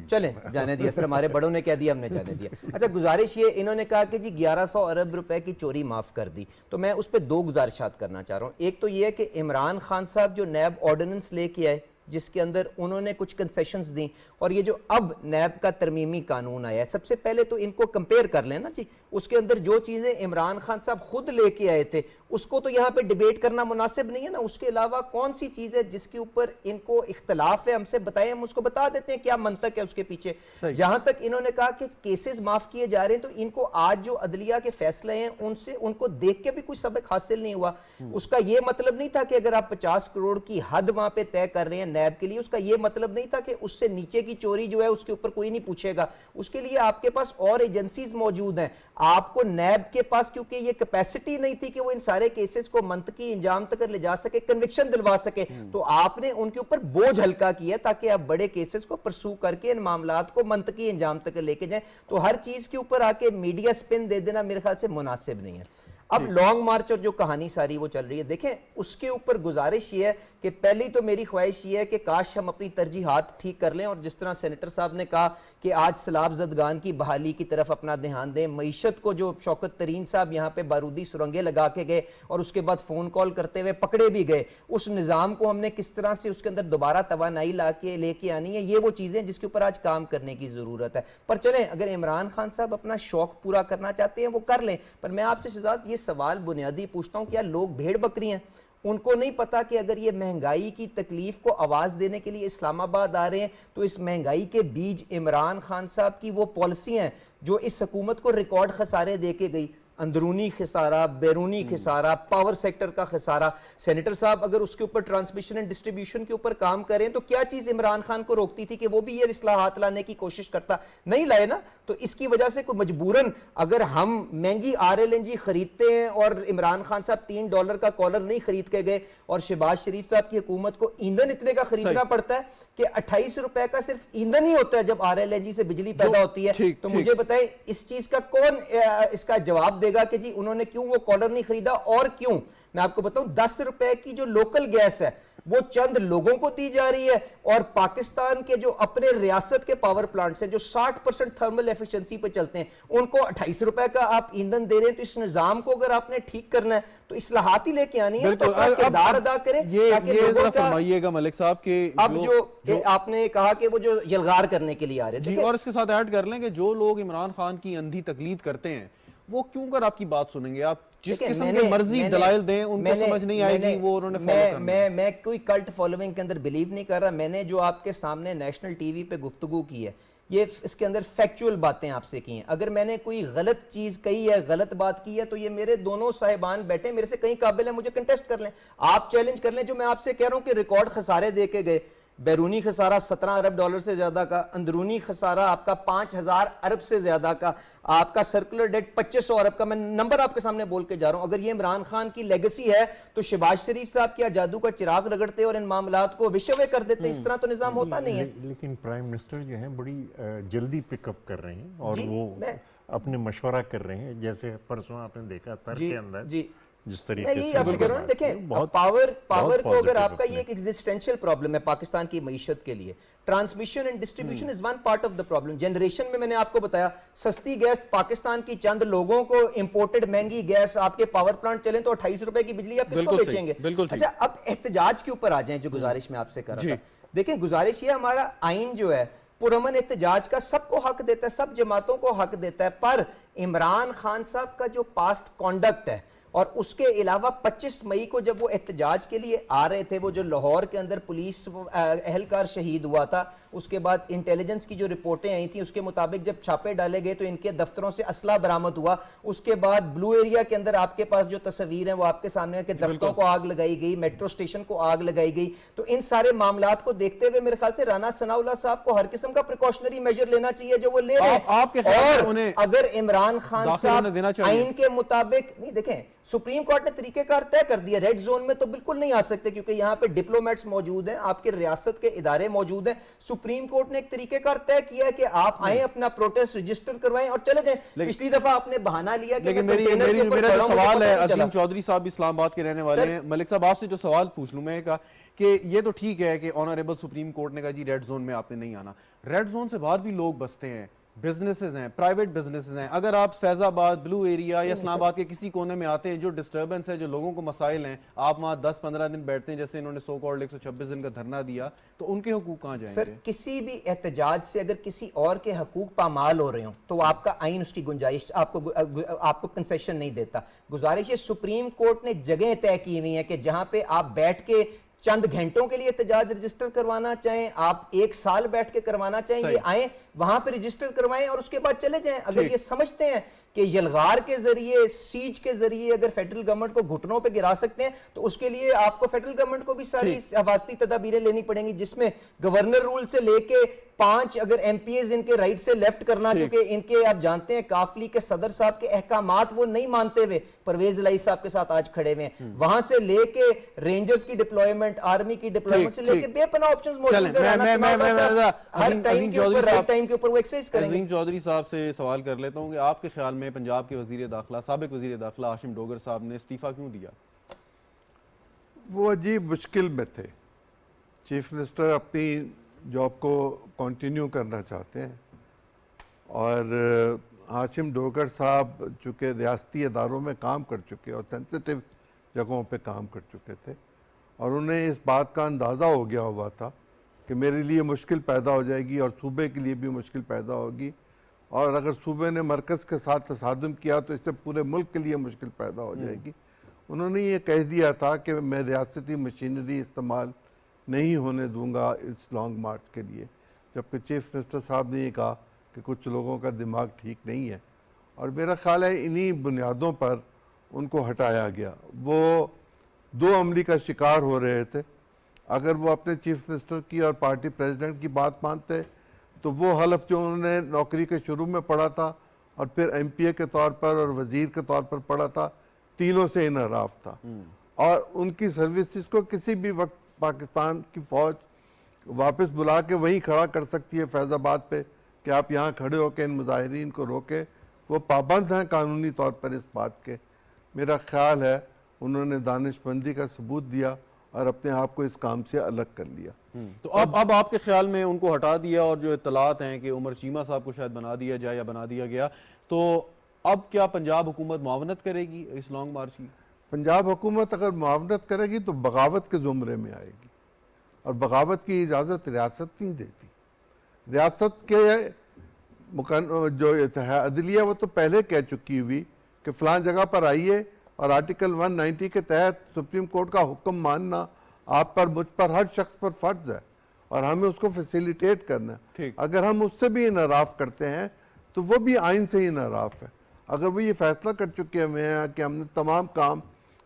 Speaker 3: چلیں جانے دیا سر, ہمارے بڑوں نے کہہ دیا ہم نے جانے دیا. اچھا, گزارش یہ, انہوں نے کہا کہ جی 1100 ارب روپے کی چوری معاف کر دی, تو میں اس پہ 2 گزارشات کرنا چاہ رہا ہوں. ایک تو یہ ہے کہ عمران خان صاحب جو نیب آرڈیننس لے کے آئے جس کے اندر انہوں نے کچھ کنسیشنز دیں, اور یہ جو اب نیب کا ترمیمی قانون آیا ہے, سب سے پہلے تو ان کو کمپیئر کر لینا جی. اس کے اندر جو چیزیں عمران خان صاحب خود لے کے آئے تھے اس کو تو یہاں پہ ڈیبیٹ کرنا مناسب نہیں ہے نا. اس کے علاوہ کون سی چیز ہے جس کے اوپر ان کو اختلاف ہے, ہم سے بتائیں, ہم اس کو بتا دیتے ہیں کیا منطق ہے اس کے پیچھے. جہاں تک انہوں نے کہا کہ کیسز معاف کیے جا رہے ہیں, تو ان کو آج جو عدلیہ کے فیصلے ہیں ان کو دیکھ کے بھی کوئی سبق حاصل نہیں ہوا. اس کا یہ مطلب نہیں تھا کہ اگر آپ 50 کروڑ کی حد وہاں پہ طے کر رہے ہیں نیب کے لیے, اس کا یہ مطلب نہیں تھا کہ اس سے نیچے کی چوری جو ہے اس کے اوپر کوئی نہیں پوچھے گا. اس کے لیے آپ کے پاس اور ایجنسیز موجود ہیں. آپ کو نیب کے پاس کیونکہ یہ کیپیسٹی نہیں تھی کہ وہ ان سارے کیسز کو منطقی انجام تک لے جا سکے, کنوکشن دلوا سکے, تو آپ نے ان کے اوپر بوجھ ہلکا کیا تاکہ آپ بڑے کیسز کو پرسو کر کے ان معاملات کو منطقی انجام تک لے کے جائیں. تو ہر چیز کے اوپر آ کے میڈیا سپن دے دینا میرے خیال سے مناسب نہیں ہے. اب لانگ مارچ اور جو کہانی ساری وہ چل رہی ہے, دیکھیں اس کے اوپر گزارش یہ ہے کہ پہلی تو میری خواہش یہ ہے کہ کاش ہم اپنی ترجیحات ٹھیک کر لیں, اور جس طرح سینیٹر صاحب نے کہا کہ آج سیلاب زدگان کی بحالی کی طرف اپنا دھیان دیں. معیشت کو جو شوکت ترین صاحب یہاں پہ بارودی سرنگیں لگا کے گئے اور اس کے بعد فون کال کرتے ہوئے پکڑے بھی گئے, اس نظام کو ہم نے کس طرح سے اس کے اندر دوبارہ توانائی لے کے آنی ہے, یہ وہ چیزیں جس کے اوپر آج کام کرنے کی ضرورت ہے. پر چلیں اگر عمران خان صاحب اپنا شوق پورا کرنا چاہتے ہیں وہ کر لیں. پر میں آپ سے شہزاد یہ سوال بنیادی پوچھتا ہوں, کیا لوگ بھیڑ بکری ہیں؟ ان کو نہیں پتا کہ اگر یہ مہنگائی کی تکلیف کو آواز دینے کے لیے اسلام آباد آ رہے ہیں تو اس مہنگائی کے بیج عمران خان صاحب کی وہ پالیسی ہیں جو اس حکومت کو ریکارڈ خسارے دے کے گئی, اندرونی خسارہ, بیرونی خسارہ, پاور سیکٹر کا خسارہ. سینیٹر صاحب اگر اس کے اوپر ٹرانسمیشن اینڈ ڈسٹریبیوشن کے اوپر کام کریں تو کیا چیز عمران خان کو روکتی تھی کہ وہ بھی یہ اصلاحات لانے کی کوشش کرتا؟ نہیں لائے نا. تو اس کی وجہ سے کوئی مجبوراً اگر ہم مہنگی RLNG خریدتے ہیں اور عمران خان صاحب $3 کا کالر نہیں خرید کے گئے, اور شہباز شریف صاحب کی حکومت کو ایندھن اتنے کا خریدنا پڑتا ہے کہ 28 روپے کا صرف ایندھن ہی ہوتا ہے جب RLNG سے بجلی پیدا ہوتی ہے, تو مجھے بتائیں اس چیز کا کون اس کا جواب دے گا کہ جی انہوں نے کیوں وہ کالر نہیں خریدا, اور کیوں؟ میں آپ کو بتاؤں 10 روپے کی جو لوکل گیس ہے وہ چند لوگوں کو دی جا رہی ہے, اور پاکستان کے جو اپنے ریاست کے پاور پلانٹس ہیں جو 60% تھرمل ایفیشنسی پہ چلتے ہیں ان کو 28 روپے کا آپ ایندھن دے رہے ہیں. تو اس نظام کو اگر آپ نے ٹھیک کرنا ہے تو اصلاحات ہی لے کے آنی ہے, تو اپنا کردار ادا کریں.
Speaker 1: یہ ذرا فرمائیے گا ملک صاحب کہ
Speaker 3: اب جو آپ نے کہا کہ وہ جو یلغار کرنے کے لیے آ رہے
Speaker 1: جی, اور اس کے ساتھ ایڈ کر لیں کہ جو لوگ عمران خان کی اندھی تقلید کرتے ہیں وہ کیوں کر آپ کی بات سنیں گے؟ آپ جس قسم کے مرضی دلائل دیں ان کو سمجھ نہیں آئے گی, وہ انہوں نے فالو کرنا.
Speaker 3: میں کوئی کلٹ فالوئنگ کے اندر بلیو نہیں کر رہا. میں نے جو آپ کے سامنے نیشنل ٹی وی پہ گفتگو کی ہے یہ اس کے اندر فیکچول باتیں آپ سے کی ہیں. اگر میں نے کوئی غلط چیز کہی ہے, غلط بات کی ہے, تو یہ میرے دونوں صاحبان بیٹھے میرے سے کہیں قابل ہیں, مجھے کنٹیسٹ کر لیں, آپ چیلنج کر لیں. جو میں آپ سے کہہ رہا ہوں کہ ریکارڈ خسارے دے کے گئے, بیرونی خسارہ $17 ارب سے زیادہ کا, اندرونی خسارہ آپ کا 5000 ارب سے زیادہ کا, آپ کا سرکولر ڈیٹ 2500 ارب کا. میں نمبر آپ کے سامنے بول کے جا رہا ہوں. اگر یہ عمران خان کی لیگسی ہے تو شہباز شریف صاحب کیا جادو کا چراغ رگڑتے اور ان معاملات کو وشوے کر دیتے؟ اس طرح تو نظام ہوتا نہیں ہے.
Speaker 2: لیکن پرائم منسٹر جو ہیں بڑی جلدی پک اپ کر رہے ہیں اور وہ اپنے مشورہ کر رہے ہیں. جیسے پرسوں آپ نے دیکھا ترک کے اندر جس طریقے سے
Speaker 3: آپ سے کہہ رہا ہوں, دیکھیں پاور کو اگر آپ کا یہ ایک ایگزسٹینشیل پرابلم ہے پاکستان کی معیشت کے لیے, transmission and distribution is one part of the problem. Generation میں نے آپ کو بتایا سستی گیس پاکستان کی چند لوگوں کو, امپورٹڈ مہنگی گیس, آپ کے پاور پلانٹ چلیں تو 28 روپے کی بجلی آپ کس کو بیچیں گے؟ اچھا اب احتجاج کے اوپر آ جائیں, جو گزارش میں آپ سے کر رہا تھا. دیکھیں گزارش یہ, ہمارا آئین جو ہے پرامن احتجاج کا سب کو حق دیتا ہے, سب جماعتوں کو حق دیتا ہے, پر عمران خان صاحب کا جو پاسٹ کانڈکٹ ہے اور اس کے علاوہ 25 مئی کو جب وہ احتجاج کے لیے آ رہے تھے, وہ جو لاہور کے اندر پولیس اہلکار شہید ہوا تھا, اس کے بعد انٹیلیجنس کی جو رپورٹیں آئی تھیں اس کے مطابق جب چھاپے ڈالے گئے تو ان کے دفتروں سے اسلحہ برآمد ہوا. اس کے بعد بلو ایریا کے اندر آپ کے پاس جو تصویر ہیں وہ آپ کے سامنے ہے کہ دفتروں کو آگ لگائی گئی, میٹرو سٹیشن کو آگ لگائی گئی. تو ان سارے معاملات کو دیکھتے ہوئے میرے خیال سے رانا ثناء اللہ صاحب کو ہر قسم کا پریکاشنری میجر لینا چاہیے جو وہ لے رہے ہیں. اور اگر عمران خان صاحب آئین کے مطابق نہیں, دیکھیں سپریم کورٹ نے طریقہ کار طے کر دیا, ریڈ زون میں تو بالکل نہیں آ سکتے کیونکہ یہاں پہ ڈپلومیٹس موجود ہیں, آپ کے ریاست کے ادارے موجود ہیں. سپریم کورٹ نے ایک طریقہ کار طے کیا ہے کہ آپ آئیں, اپنا پروٹیسٹ رجسٹر کروائیں اور چلے جائیں. پچھلی دفعہ آپ نے بہانہ لیا کہ
Speaker 1: میرا جو سوال ہے, عظیم چودھری صاحب اسلام آباد کے رہنے والے ہیں, ملک صاحب آپ سے جو سوال پوچھ لوں میں کہا کہ یہ تو ٹھیک ہے کہ آنریبل سپریم کورٹ نے کہا جی ریڈ زون میں آپ نے نہیں آنا, ریڈ زون سے بعد بھی لوگ بستے ہیں, بزنسز ہیں, پرائیویٹ بزنسز ہیں, اگر آپ فیض آباد, بلو ایریا یا اسلام آباد کے کسی کونے میں آتے ہیں, جو ڈسٹربنس ہے, جو لوگوں کو مسائل ہیں, آپ وہاں 10-15 دن بیٹھتے ہیں, جیسے انہوں نے سو کالڈ 126 دن کا دھرنا دیا, تو ان کے حقوق کہاں جائیں
Speaker 3: سر
Speaker 1: گے؟
Speaker 3: کسی بھی احتجاج سے اگر کسی اور کے حقوق پامال ہو رہے ہوں تو آپ کا آئین اس کی گنجائش آپ کو کنسیشن نہیں دیتا. گزارش ہے سپریم کورٹ نے جگہیں طے کی ہوئی ہیں کہ جہاں پہ آپ بیٹھ کے چند گھنٹوں کے لیے احتجاج رجسٹر کروانا چاہیں, آپ 1 سال بیٹھ کے کروانا چاہیں, یہ آئیں وہاں پہ رجسٹر کروائیں اور اس کے بعد چلے جائیں. اگر یہ سمجھتے ہیں کہ یلغار کے ذریعے, سیج کے ذریعے اگر فیڈرل گورنمنٹ کو گھٹنوں پہ گرا سکتے ہیں تو اس کے لیے آپ کو فیڈرل گورنمنٹ کو بھی ساری حفاظتی تدابیریں لینی پڑیں گی, جس میں گورنر رول سے لے کے 5 اگر ایم پی ایز ان کے رائٹ سے لیفٹ کرنا, کیونکہ ان کے آپ جانتے ہیں کاف لیگ کے صدر صاحب کے احکامات وہ نہیں مانتے ہوئے پرویز الہی صاحب کے ساتھ آج کھڑے ہوئے ہیں, وہاں سے لے کے رینجرز کی ڈپلائمنٹ, آرمی کی ڈپلائمنٹ سے لے کے بے پناہ آپشنز موجود ہیں. ہر ٹائم کے اوپر رائٹ ٹائم کے اوپر وہ ایکسرسائز کریں گے.
Speaker 1: عظیم چودھری صاحب سے سوال کر لیتا ہوں کہ آپ کے خیال میں پنجاب کے وزیر داخلہ, سابق وزیر داخلہ ہاشم ڈوگر صاحب نے استعفیٰ کیوں دیا؟
Speaker 4: وہ عجیب مشکل میں تھے. چیف منسٹر اپنی جاب کو کنٹینیو کرنا چاہتے ہیں اور ہاشم ڈوگر صاحب چونکہ ریاستی اداروں میں کام کر چکے اور سینسٹیو جگہوں پہ کام کر چکے تھے اور انہیں اس بات کا اندازہ ہو گیا ہوا تھا کہ میرے لیے مشکل پیدا ہو جائے گی اور صوبے کے لیے بھی مشکل پیدا ہوگی, اور اگر صوبے نے مرکز کے ساتھ تصادم کیا تو اس سے پورے ملک کے لیے مشکل پیدا ہو جائے گی. انہوں نے یہ کہہ دیا تھا کہ میں ریاستی مشینری استعمال نہیں ہونے دوں گا اس لانگ مارچ کے لیے, جبکہ چیف منسٹر صاحب نے یہ کہا کہ کچھ لوگوں کا دماغ ٹھیک نہیں ہے, اور میرا خیال ہے انہی بنیادوں پر ان کو ہٹایا گیا. وہ 2 عملی کا شکار ہو رہے تھے. اگر وہ اپنے چیف منسٹر کی اور پارٹی پریزیڈنٹ کی بات مانتے تو وہ حلف جو انہوں نے نوکری کے شروع میں پڑھا تھا اور پھر ایم پی اے کے طور پر اور وزیر کے طور پر پڑھا تھا, تینوں سے انحراف تھا, اور ان کی سروسز کو کسی بھی وقت پاکستان کی فوج واپس بلا کے وہیں کھڑا کر سکتی ہے فیض آباد پہ کہ آپ یہاں کھڑے ہو کے ان مظاہرین کو روکے. وہ پابند ہیں قانونی طور پر اس بات کے. میرا خیال ہے انہوں نے دانش مندی کا ثبوت دیا اور اپنے آپ کو اس کام سے الگ کر لیا.
Speaker 1: تو اب آپ کے خیال میں ان کو ہٹا دیا, اور جو اطلاعات ہیں کہ عمر چیمہ صاحب کو شاید بنا دیا جائے یا بنا دیا گیا, تو اب کیا پنجاب حکومت معاونت کرے گی اس لانگ مارچ کی؟
Speaker 4: پنجاب حکومت اگر معاونت کرے گی تو بغاوت کے زمرے میں آئے گی, اور بغاوت کی اجازت ریاست نہیں دیتی. ریاست کے جو عدلیہ وہ تو پہلے کہہ چکی ہوئی کہ فلاں جگہ پر آئیے, اور آرٹیکل 190 کے تحت سپریم کورٹ کا حکم ماننا آپ پر, مجھ پر, ہر شخص پر فرض ہے, اور ہمیں اس کو فیسیلیٹیٹ کرنا ہے. اگر ہم اس سے بھی انحراف کرتے ہیں تو وہ بھی آئین سے ہی انحراف ہے. اگر وہ یہ فیصلہ کر چکے ہوئے ہیں کہ ہم نے تمام کام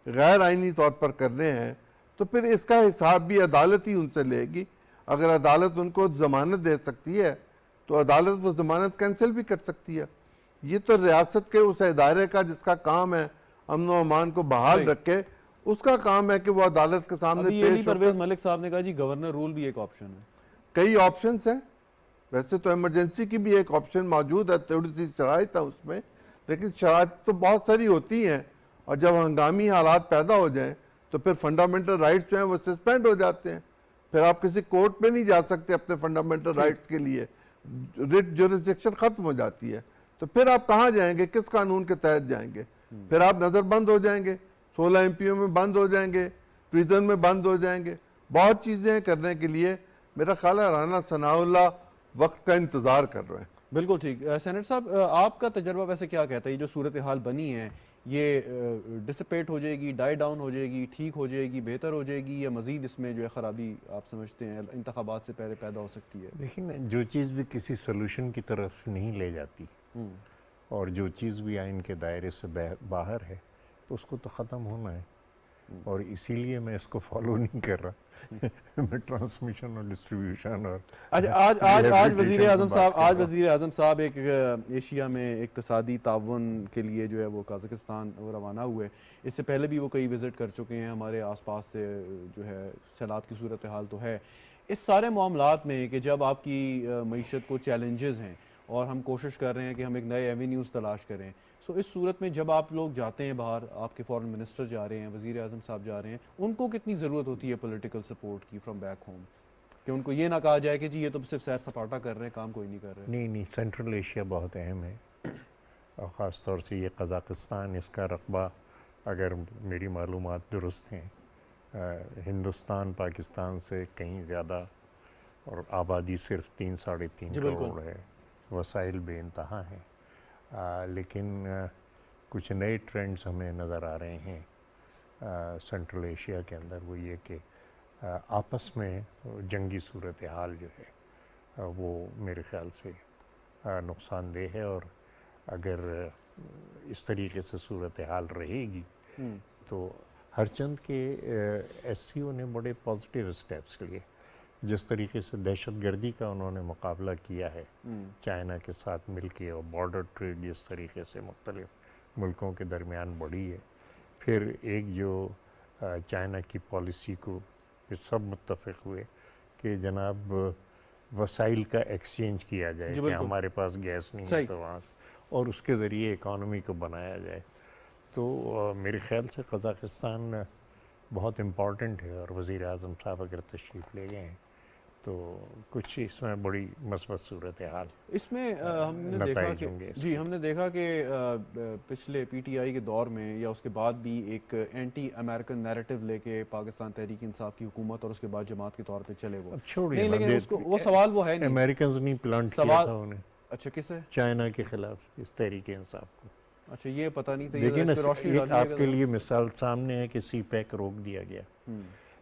Speaker 4: غیر آئینی طور پر کرنے ہیں تو پھر اس کا حساب بھی عدالت ہی ان سے لے گی. اگر عدالت ان کو ضمانت دے سکتی ہے تو عدالت وہ ضمانت کینسل بھی کر سکتی ہے. یہ تو ریاست کے اس ادارے کا جس کا کام ہے امن و امان کو بحال رکھے, اس کا کام ہے کہ وہ عدالت کے سامنے پیش ہو.
Speaker 1: پرویز ملک صاحب نے کہا جی گورنر رول بھی ایک آپشن ہے.
Speaker 4: کئی آپشنز ہیں, ویسے تو ایمرجنسی کی بھی ایک آپشن موجود ہے, تھوڑی سی شرائط ہے اس میں, لیکن شرائط تو بہت ساری ہوتی ہیں, اور جب ہنگامی حالات پیدا ہو جائیں تو پھر فنڈامنٹل رائٹس جو ہیں وہ سسپینڈ ہو جاتے ہیں. پھر آپ کسی کورٹ میں نہیں جا سکتے اپنے فنڈامنٹل رائٹس کے لیے, ریٹ جورسڈکشن ختم ہو جاتی ہے. تو پھر آپ کہاں جائیں گے, کس قانون کے تحت جائیں گے؟ پھر آپ نظر بند ہو جائیں گے, 16 ایم پیوں میں بند ہو جائیں گے, پریزن میں بند ہو جائیں گے. بہت چیزیں کرنے کے لیے میرا خیال ہے رانا ثناء اللہ وقت کا انتظار کر رہے ہیں.
Speaker 1: بالکل ٹھیک. سینیٹر صاحب, آپ کا تجربہ ویسے کیا کہتا ہے, یہ جو صورتحال بنی ہے یہ ڈسپیٹ ہو جائے گی, ڈائی ڈاؤن ہو جائے گی, ٹھیک ہو جائے گی, بہتر ہو جائے گی, یا مزید اس میں جو ہے خرابی آپ سمجھتے ہیں انتخابات سے پہلے پیدا ہو سکتی ہے؟
Speaker 2: دیکھیں نا, جو چیز بھی کسی سلوشن کی طرف نہیں لے جاتی اور جو چیز بھی آئین کے دائرے سے باہر ہے اس کو تو ختم ہونا ہے, اور اسی لیے میں اس کو فالو نہیں کر رہا. میں ٹرانسمیشن اور ڈسٹریبیوشن اور
Speaker 1: آج وزیر اعظم صاحب ایک ایشیا میں اقتصادی تعاون کے لیے جو ہے وہ قازقستان وہ روانہ ہوئے. اس سے پہلے بھی وہ کئی وزٹ کر چکے ہیں, ہمارے آس پاس سے جو ہے سیلاب کی صورتحال تو ہے. اس سارے معاملات میں کہ جب آپ کی معیشت کو چیلنجز ہیں اور ہم کوشش کر رہے ہیں کہ ہم ایک نئے ایوینیوز تلاش کریں, سو اس صورت میں جب آپ لوگ جاتے ہیں باہر, آپ کے فورن منسٹر جا رہے ہیں, وزیر اعظم صاحب جا رہے ہیں, ان کو کتنی ضرورت ہوتی ہے پولیٹیکل سپورٹ کی فرام بیک ہوم؟ کہ ان کو یہ نہ کہا جائے کہ جی یہ تو صرف سیر سپاٹا کر رہے ہیں, کام کوئی نہیں کر رہے.
Speaker 2: نہیں, سینٹرل ایشیا بہت اہم ہے, اور خاص طور سے یہ قزاقستان, اس کا رقبہ اگر میری معلومات درست ہیں ہندوستان پاکستان سے کہیں زیادہ, اور آبادی صرف 3-3.5 کروڑ ہے, وسائل بے انتہا ہیں. لیکن کچھ نئے ٹرینڈز ہمیں نظر آ رہے ہیں سینٹرل ایشیا کے اندر, وہ یہ کہ آپس میں جنگی صورتحال جو ہے وہ میرے خیال سے نقصان دہ ہے, اور اگر اس طریقے سے صورتحال رہے گی تو ہر چند کے ایس سی او نے بڑے پازیٹیو اسٹیپس لیے, جس طریقے سے دہشت گردی کا انہوں نے مقابلہ کیا ہے چائنا کے ساتھ مل کے, اور بارڈر ٹریڈ جس طریقے سے مختلف ملکوں کے درمیان بڑھی ہے, پھر ایک جو چائنا کی پالیسی کو پھر سب متفق ہوئے کہ جناب وسائل کا ایکسچینج کیا جائے, کہ ہمارے پاس گیس نہیں ہے تو وہاں سے, اور اس کے ذریعے اکانومی کو بنایا جائے. تو میرے خیال سے قزاقستان بہت امپورٹنٹ ہے, اور وزیر اعظم صاحب اگر تشریف لے گئے ہیں تو کچھ اس میں بڑی مثبت صورتحال
Speaker 1: اس میں ہم نے دیکھا کہ جی ہم نے دیکھا کہ پچھلے پی ٹی آئی کے دور میں یا اس کے بعد بھی ایک اینٹی امریکن نیریٹو لے کے پاکستان تحریک انصاف کی حکومت اور اس کے بعد جماعت کے طور پہ چلے وہ. نہیں لیکن اس کو وہ سوال وہ ہے نہیں,
Speaker 2: امریکنز نہیں پلانٹ کیا تھا انہیں.
Speaker 1: اچھا کس ہے؟
Speaker 2: چائنا کے خلاف اس تحریک انصاف کو.
Speaker 1: اچھا یہ پتہ نہیں تھا.
Speaker 2: لیکن آپ کے لیے مثال سامنے ہے کہ سی پیک روک دیا گیا.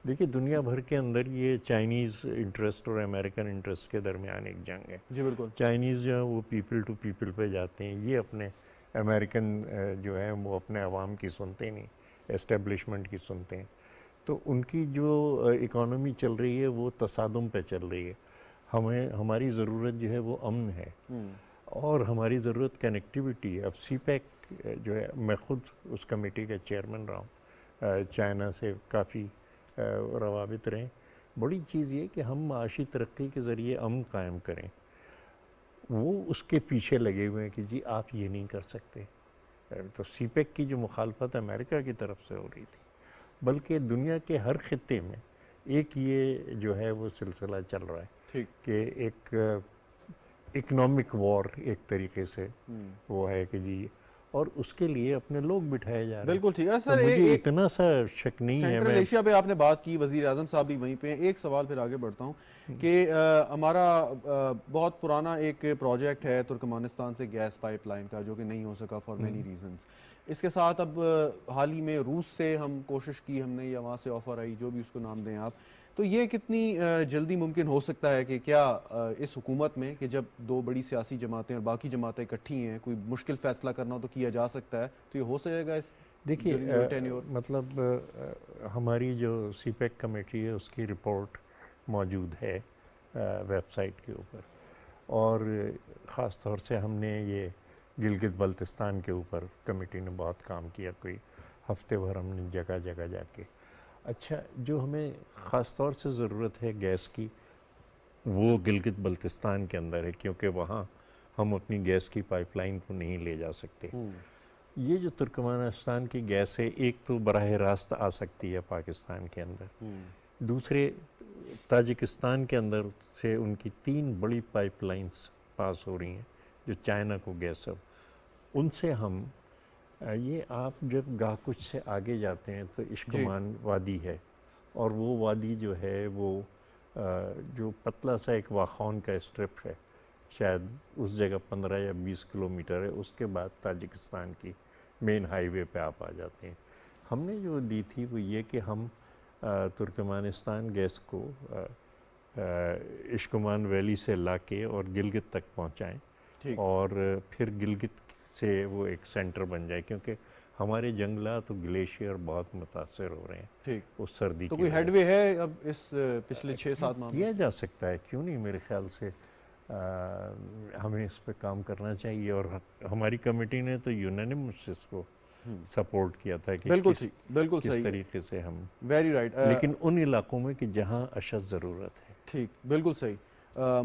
Speaker 2: دیکھیے دنیا بھر کے اندر یہ چائنیز انٹرسٹ اور امریکن انٹرسٹ کے درمیان ایک جنگ ہے.
Speaker 1: جی بالکل.
Speaker 2: چائنیز جو ہے وہ پیپل ٹو پیپل پہ جاتے ہیں, یہ اپنے امریکن جو ہے وہ اپنے عوام کی سنتے نہیں, اسٹیبلشمنٹ کی سنتے ہیں. تو ان کی جو اکانومی چل رہی ہے وہ تصادم پہ چل رہی ہے. ہماری ضرورت جو ہے وہ امن ہے, اور ہماری ضرورت کنیکٹیوٹی ہے. اب سی پیک جو ہے, میں خود اس کمیٹی کا چیئرمین رہا ہوں, چائنا سے کافی روابط رہیں. بڑی چیز یہ کہ ہم معاشی ترقی کے ذریعے امن قائم کریں. وہ اس کے پیچھے لگے ہوئے ہیں کہ جی آپ یہ نہیں کر سکتے. تو سی پیک کی جو مخالفت امریکہ کی طرف سے ہو رہی تھی, بلکہ دنیا کے ہر خطے میں ایک یہ جو ہے وہ سلسلہ چل رہا ہے کہ ایک اکنامک وار ایک طریقے سے وہ ہے کہ جی, اور اس کے لیے اپنے لوگ بٹھائے جا رہے ہیں.
Speaker 1: بالکل ٹھیک ہے سر.
Speaker 2: مجھے اتنا سا شک نہیں ہے.
Speaker 1: سینٹرل ایشیا پہ آپ نے بات کی, وزیر اعظم صاحب بھی وہیں پہ ہیں. ایک سوال پھر آگے بڑھتا ہوں کہ ہمارا بہت پرانا ایک پروجیکٹ ہے ترکمانستان سے گیس پائپ لائن کا, جو کہ نہیں ہو سکا فار مینی ریزنز. اس کے ساتھ اب حال ہی میں روس سے ہم کوشش کی ہم نے, یا وہاں سے آفر آئی, جو بھی اس کو نام دیں آپ. تو یہ کتنی جلدی ممکن ہو سکتا ہے کہ کیا اس حکومت میں, کہ جب دو بڑی سیاسی جماعتیں اور باقی جماعتیں اکٹھی ہیں, کوئی مشکل فیصلہ کرنا ہو تو کیا جا سکتا ہے, تو یہ ہو سکے گا اس؟
Speaker 2: دیکھیے مطلب ہماری جو سی پیک کمیٹی ہے اس کی رپورٹ موجود ہے ویب سائٹ کے اوپر, اور خاص طور سے ہم نے یہ گلگت بلتستان کے اوپر کمیٹی نے بہت کام کیا. کوئی ہفتے بھر ہم نے جگہ جگہ جا کے. اچھا, جو ہمیں خاص طور سے ضرورت ہے گیس کی وہ گلگت بلتستان کے اندر ہے, کیونکہ وہاں ہم اپنی گیس کی پائپ لائن کو نہیں لے جا سکتے. یہ جو ترکمانستان کی گیس ہے, ایک تو براہ راست آ سکتی ہے پاکستان کے اندر, دوسرے تاجکستان کے اندر سے ان کی 3 بڑی پائپ لائنز پاس ہو رہی ہیں جو چائنا کو گیس ہے. ان سے ہم یہ آپ جب گاہ کچھ سے آگے جاتے ہیں تو اشکمان وادی ہے, اور وہ وادی جو ہے وہ جو پتلا سا ایک واخون کا اسٹرپ ہے, شاید اس جگہ 15 یا 20 کلومیٹر ہے. اس کے بعد تاجکستان کی مین ہائی وے پہ آپ آ جاتے ہیں. ہم نے جو دی تھی وہ یہ کہ ہم ترکمانستان گیس کو اشکمان ویلی سے لا کے اور گلگت تک پہنچائیں, اور پھر گلگت سے وہ ایک سینٹر بن جائے, کیونکہ ہمارے جنگلات و گلیشیئر بہت متاثر ہو رہے ہیں اس سردی کی.
Speaker 1: تو کوئی ہیڈ وے ہے اب اس پچھلے 6-7 ماہ
Speaker 2: کیا جا سکتا ہے, کیوں نہیں؟ میرے خیال سے ہمیں اس پہ کام کرنا چاہیے, اور ہماری کمیٹی نے تو یونینمس اس کو سپورٹ کیا تھا کہ کس طریقے سے ہم,
Speaker 1: ویری رائٹ,
Speaker 2: لیکن ان علاقوں میں کہ جہاں اشد ضرورت ہے.
Speaker 1: ٹھیک, بالکل صحیح.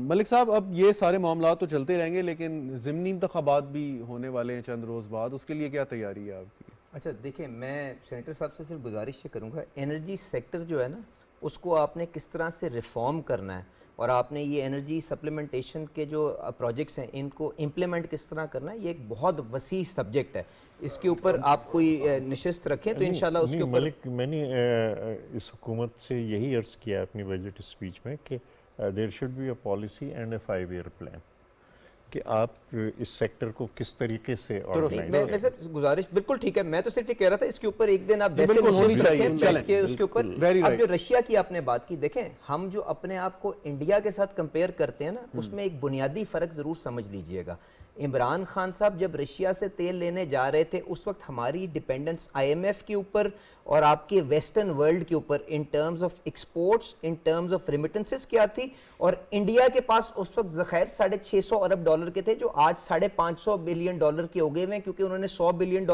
Speaker 1: ملک صاحب, اب یہ سارے معاملات تو چلتے رہیں گے, لیکن ضمنی انتخابات بھی ہونے والے ہیں چند روز بعد, اس کے لیے کیا تیاری ہے آپ کی؟
Speaker 3: اچھا دیکھیں, میں سینیٹر صاحب سے صرف گزارش یہ کروں گا, انرجی سیکٹر جو ہے نا اس کو آپ نے کس طرح سے ریفارم کرنا ہے، اور آپ نے یہ انرجی سپلیمنٹیشن کے جو پروجیکٹس ہیں ان کو امپلیمنٹ کس طرح کرنا ہے، یہ ایک بہت وسیع سبجیکٹ ہے. اس کے اوپر آپ کوئی نشست رکھیں تو انشاءاللہ اس کے اوپر.
Speaker 2: ملک، میں نے اس حکومت سے یہی عرض کیا اپنی بجٹ اسپیچ میں کہ there should be a policy and a 5 year plan, کہ آپ اس سیکٹر کو کس طریقے سے
Speaker 3: میں سر گزارش بالکل ٹھیک ہے، میں تو صرف یہ کہہ رہا تھا اس کے اوپر ایک دن آپ ویسے
Speaker 1: بالکل ہونی
Speaker 3: نشست
Speaker 1: چاہیے،
Speaker 3: رکھیں بیٹھ کے اس کے اوپر. اب جو رشیا کی آپ نے بات کی، دیکھیں ہم جو اپنے آپ کو انڈیا کے ساتھ کمپیئر کرتے ہیں نا، اس میں ایک بنیادی فرق ضرور سمجھ لیجئے گا. عمران خان صاحب جب رشیا سے تیل لینے جا رہے تھے اس وقت ہماری ڈیپینڈنس آئی ایم ایف کے اوپر اور آپ کے ویسٹرن ورلڈ کے اوپر in terms of exports, in terms of remittances کیا تھی، اور انڈیا کے پاس اس وقت ذخائر $650 ارب کے تھے جو آج $550 بلین کے ہو گئے ہیں، کیونکہ انہوں نے $100 بلین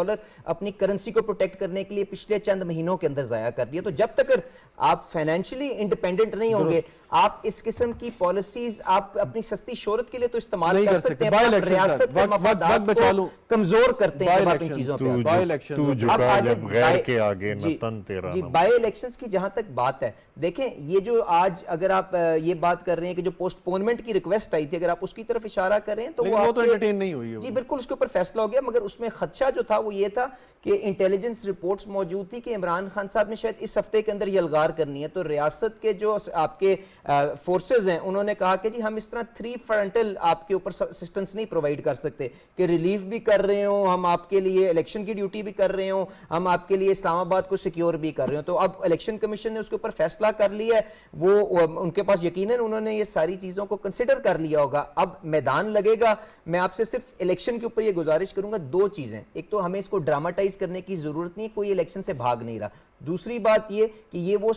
Speaker 3: اپنی کرنسی کو پروٹیکٹ کرنے کے لیے پچھلے چند مہینوں کے اندر ضائع کر دیا. تو جب تک آپ فائنینشلی انڈیپینڈنٹ نہیں ہوں گے، آپ اس قسم کی پالیسیز آپ اپنی سستی شہرت کے لیے تو استعمال کر سکتے ہیں، آپ ریاست کے مفادات کو کمزور کرتے ہیں جب آپ ان چیزوں پہ. جی بائی الیکشنز کی جہاں تک بات ہے، دیکھیں یہ جو آج اگر آپ یہ بات کر رہے ہیں کہ جو پوسٹ پونمنٹ کی ریکویسٹ آئی تھی، اگر آپ اس کی طرف اشارہ کریں تو وہ
Speaker 1: تو انٹرٹین نہیں ہوئی ہے.
Speaker 3: جی بالکل اس کے اوپر فیصلہ ہو گیا، مگر اس میں خدشہ جو تھا وہ یہ تھا کہ انٹیلیجنس رپورٹس موجود تھی کہ عمران خان صاحب نے شاید اس ہفتے کے اندر یہ الغار کرنی ہے. تو ریاست کے جو آپ کے فورسز ہیں انہوں نے کہا کہ جی ہم اس طرح 3 فرنٹل آپ کے اوپر اسسٹنس نہیں پرووائڈ کر سکتے کہ ریلیف بھی کر رہے ہوں ہم آپ کے لیے، الیکشن کی ڈیوٹی بھی کر رہے ہوں ہم آپ کے لیے، اسلام آباد کو سیکیور بھی کر رہے ہوں. تو اب الیکشن کمیشن نے اس کے اوپر فیصلہ کر لیا ہے، وہ ان کے پاس یقیناً انہوں نے یہ ساری چیزوں کو کنسیڈر کر لیا ہوگا. اب میدان لگے گا. میں آپ سے صرف الیکشن کے اوپر یہ گزارش کروں گا 2 چیزیں. ایک تو ہمیں اس کو ڈراماٹائز کرنے کی ضرورت نہیں ہے، کوئی الیکشن سے بھاگ نہیں رہا. دوسری بات یہ کہ یہ وہ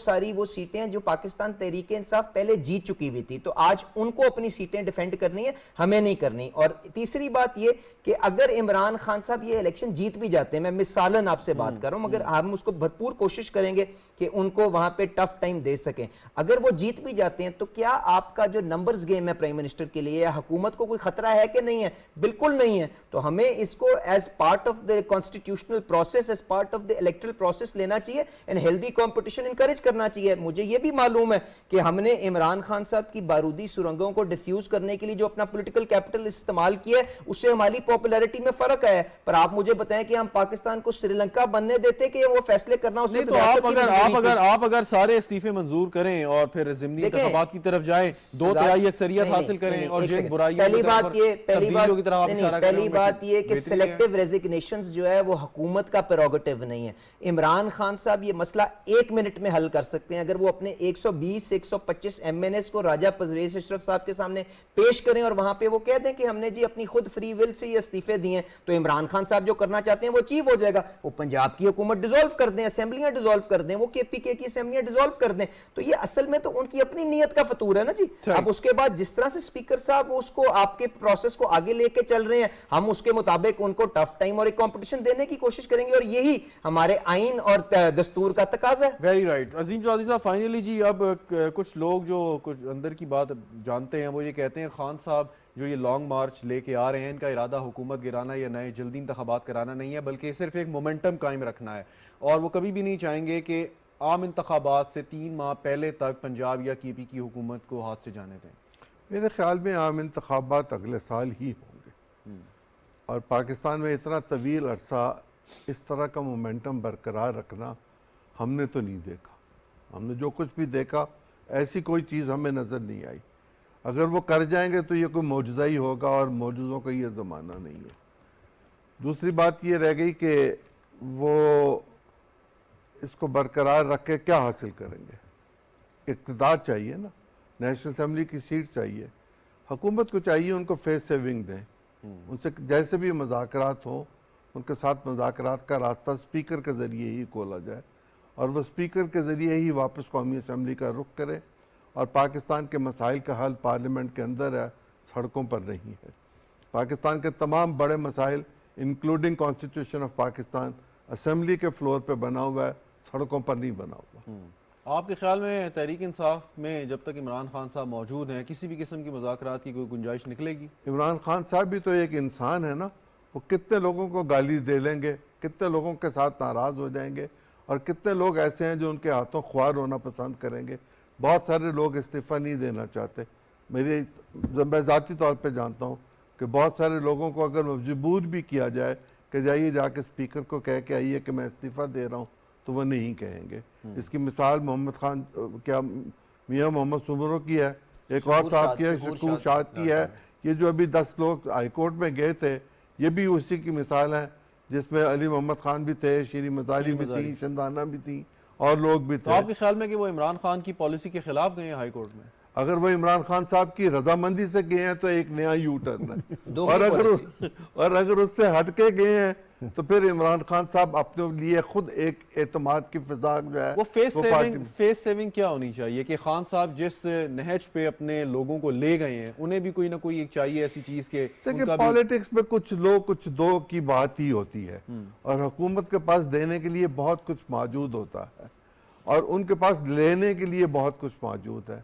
Speaker 3: سیٹیں ہیں جو پاکستان تحریک انصاف پہلے جیت چکی ہوئی تھی، تو آج ان کو اپنی سیٹیں ڈیفینڈ کرنی ہے، ہمیں نہیں کرنی. اور تیسری بات یہ کہ اگر عمران خان صاحب یہ الیکشن جیت بھی جاتے ہیں، میں مثالاً آپ سے بات کر رہا ہوں، مگر ہم اس کو بھرپور کوشش کریں گے کہ ان کو وہاں پہ ٹف ٹائم دے سکیں. اگر وہ جیت بھی جاتے ہیں تو کیا آپ کا جو نمبرز گیم ہے پرائم منسٹر کے لیے یا حکومت کو کوئی خطرہ ہے کہ نہیں ہے؟ بالکل نہیں ہے. تو ہمیں اس کو as part of the constitutional process, as part of the electoral process لینا چاہیے اینڈ ہیلدی کمپٹیشن انکریج کرنا چاہیے. مجھے یہ بھی معلوم ہے کہ ہم نے عمران خان صاحب کی بارودی سرنگوں کو ڈیفیوز کرنے کے لیے جو اپنا پولیٹیکل کیپٹل استعمال کیا ہے اس سے ہماری پاپولیرٹی میں فرق ہے. پر آپ مجھے بتائیں کہ ہم پاکستان کو سری لنکا بننے دیتے کہ وہ فیصلے کرنا اس
Speaker 1: نہیں؟ تو آپ اگر سارے استعفے منظور کریں اور پھر ضمنی انتخابات کی طرف جائیں، 2/3 اکثریت حاصل کریں اور جن برائیوں
Speaker 3: پہلی بات یہ کہ سلیکٹیو ریزگنیشنز جو ہے وہ حکومت کا پریروگیٹو نہیں ہے. عمران خان صاحب یہ مسئلہ 1 منٹ میں حل کر سکتے ہیں. اگر وہ اپنے 120-125 ایم این ایس کو راجہ پرویز اشرف صاحب کے سامنے پیش کریں اور وہاں پہ وہ کہہ دیں کہ ہم نے جی اپنی خود فری ول سے یہ استعفے دیے ہیں، تو عمران خان صاحب جو کرنا چاہتے ہیں وہ اچیو ہو جائے گا. وہ پنجاب کی حکومت ڈیزولو کر دیں، اسمبلیاں ڈیزولو کر دیں، وہ کے پی کے کی اسمبلیاں ڈیزولو کر دیں. تو یہ اصل میں تو ان کی اپنی نیت کا فطور ہے نا جی. اب اس کے بعد جس طرح سے اسپیکر صاحب اس کو آپ کے پروسیس کو آگے لے کے چل رہے ہیں، ہم اس کے مطابق ان کو ٹف ٹائم اور ایک کمپٹیشن دینے کی کوشش کریں گے، اور یہی ہمارے آئین اور دستور کا تقاضا ہے.
Speaker 1: Very right. عظیم چودھری صاحب، فائنلی جی اب کچھ لوگ جو کچھ اندر کی بات جانتے ہیں وہ یہ کہتے ہیں خان صاحب جو یہ لانگ مارچ لے کے آ رہے ہیں ان کا ارادہ حکومت گرانا یا نئے جلدی انتخابات کرانا نہیں ہے، بلکہ صرف ایک مومنٹم قائم رکھنا ہے، اور وہ کبھی بھی نہیں چاہیں گے کہ عام انتخابات سے 3 ماہ پہلے تک پنجاب یا کے پی کی حکومت کو ہاتھ سے جانے دیں.
Speaker 4: میرے خیال میں عام انتخابات اگلے سال ہی ہوں گے، اور پاکستان میں اتنا طویل عرصہ اس طرح کا مومنٹم برقرار رکھنا ہم نے تو نہیں دیکھا. ہم نے جو کچھ بھی دیکھا ایسی کوئی چیز ہمیں نظر نہیں آئی. اگر وہ کر جائیں گے تو یہ کوئی معجزہ ہی ہوگا، اور معجزوں کا یہ زمانہ نہیں ہے. دوسری بات یہ رہ گئی کہ وہ اس کو برقرار رکھ کے کیا حاصل کریں گے. اقتدار چاہیے نا، نیشنل اسمبلی کی سیٹ چاہیے. حکومت کو چاہیے ان کو فیس سیونگ دیں، ان سے جیسے بھی مذاکرات ہوں ان کے ساتھ مذاکرات کا راستہ اسپیکر کے ذریعے ہی کھولا جائے، اور وہ اسپیکر کے ذریعے ہی واپس قومی اسمبلی کا رخ کرے، اور پاکستان کے مسائل کا حل پارلیمنٹ کے اندر ہے، سڑکوں پر نہیں ہے. پاکستان کے تمام بڑے مسائل including constitution of Pakistan assembly کے فلور پہ بنا ہوا ہے، سڑکوں پر نہیں بنا ہوا.
Speaker 1: آپ کے خیال میں تحریک انصاف میں جب تک عمران خان صاحب موجود ہیں کسی بھی قسم کی مذاکرات کی کوئی گنجائش نکلے گی؟
Speaker 4: عمران خان صاحب بھی تو ایک انسان ہے نا، وہ کتنے لوگوں کو گالی دے لیں گے، کتنے لوگوں کے ساتھ ناراض ہو جائیں گے، اور کتنے لوگ ایسے ہیں جو ان کے ہاتھوں خوار ہونا پسند کریں گے. بہت سارے لوگ استعفیٰ نہیں دینا چاہتے. میں ذاتی طور پہ جانتا ہوں کہ بہت سارے لوگوں کو اگر مجبور بھی کیا جائے کہ جائیے جا کے اسپیکر کو کہہ کے آئیے کہ میں استعفیٰ دے رہا ہوں, تو وہ نہیں کہیں گے. اس کی مثال محمد خان کیا میاں محمد سمرو کی ہے, ایک اور صاحب کی ہے, شکور شاد کی ہے. یہ جو ابھی 10 لوگ ہائی کورٹ میں گئے تھے, یہ بھی اسی کی مثال ہے, جس میں علی محمد خان بھی تھے, شیریں مزاری بھی تھی, شندانہ بھی تھی, اور لوگ بھی
Speaker 1: تو
Speaker 4: تھے.
Speaker 1: آپ کے خیال میں کہ وہ عمران خان کی پالیسی کے خلاف گئے ہیں ہائی کورٹ میں؟
Speaker 4: اگر وہ عمران خان صاحب کی رضامندی سے گئے ہیں تو ایک نیا یو ٹرن ہے, اور اگر اس سے ہٹ کے گئے ہیں تو پھر عمران خان صاحب اپنے لیے خود ایک اعتماد کی فضا جو ہے
Speaker 1: وہ فیس سیونگ کیا ہونی چاہیے کہ خان صاحب جس نہج پہ اپنے لوگوں کو لے گئے ہیں انہیں بھی کوئی نہ کوئی ایک چاہیے ایسی چیز کے.
Speaker 4: دیکھیں پالیٹکس میں کچھ لو کچھ دو کی بات ہی ہوتی ہے, اور حکومت کے پاس دینے کے لیے بہت کچھ موجود ہوتا ہے, اور ان کے پاس لینے کے لیے بہت کچھ موجود ہے.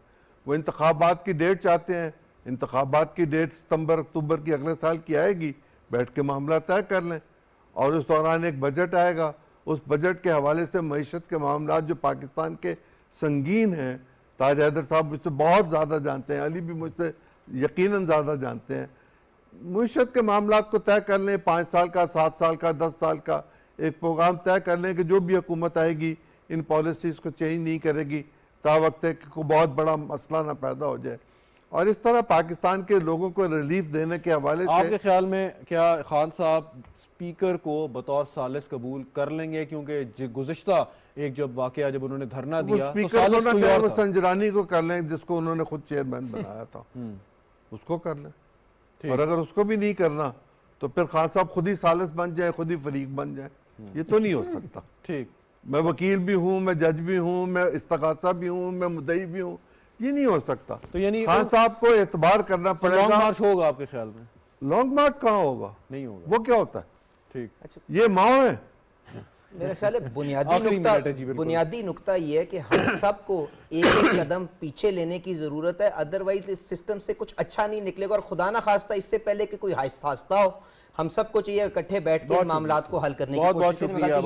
Speaker 4: وہ انتخابات کی ڈیٹ چاہتے ہیں, انتخابات کی ڈیٹ ستمبر اکتوبر کی اگلے سال کی آئے گی, بیٹھ کے معاملہ طے کر لیں, اور اس دوران ایک بجٹ آئے گا. اس بجٹ کے حوالے سے معیشت کے معاملات جو پاکستان کے سنگین ہیں, تاج حیدر صاحب مجھ سے بہت زیادہ جانتے ہیں, علی بھی مجھ سے یقیناً زیادہ جانتے ہیں. معیشت کے معاملات کو طے کر لیں, 5 سال کا, 7 سال کا, 10 سال کا ایک پروگرام طے کر لیں کہ جو بھی حکومت آئے گی ان پالیسیز کو چینج نہیں کرے گی تا وقت کہ کوئی بہت بڑا مسئلہ نہ پیدا ہو جائے. اور اس طرح پاکستان کے لوگوں کو ریلیف دینے کے حوالے سے
Speaker 1: آپ کے خیال میں کیا خان صاحب اسپیکر کو بطور ثالث قبول کر لیں گے؟ کیونکہ گزشتہ ایک جب واقعہ جب انہوں نے دھرنا دیا تو ثالث کوئی اور تھا.
Speaker 4: سنجرانی کو کر لیں جس کو انہوں نے خود چیئرمین بنایا تھا, اس کو کر لیں. اور اگر اس کو بھی نہیں کرنا تو پھر خان صاحب خود ہی ثالث بن جائیں, خود ہی فریق بن جائیں. یہ تو نہیں ہو سکتا.
Speaker 1: ٹھیک,
Speaker 4: میں وکیل بھی ہوں, میں جج بھی ہوں, میں استغاثہ بھی ہوں, میں مدعی بھی ہوں, یہ نہیں ہو سکتا.
Speaker 1: تو یعنی
Speaker 4: خان صاحب کو اعتبار کرنا پڑے
Speaker 1: لانگ
Speaker 4: گا.
Speaker 1: مارچ ہوگا آپ کے خیال میں؟
Speaker 4: لانگ مارچ کہاں ہوگا,
Speaker 1: نہیں ہوگا.
Speaker 4: وہ کیا ہوتا ہے؟
Speaker 1: ٹھیک,
Speaker 4: یہ ماؤں ہے.
Speaker 3: میرا خیال ہے بنیادی نقطہ یہ ہے کہ ہم سب کو ایک ایک قدم پیچھے لینے کی ضرورت ہے, ادروائز اس سسٹم سے کچھ اچھا نہیں نکلے گا. اور خدا نہ خواستہ اس سے پہلے کہ کوئی حادثہ ہو, ہم سب کو چاہیے اکٹھے بیٹھ کے معاملات کو حل کرنے کی کوشش کریں.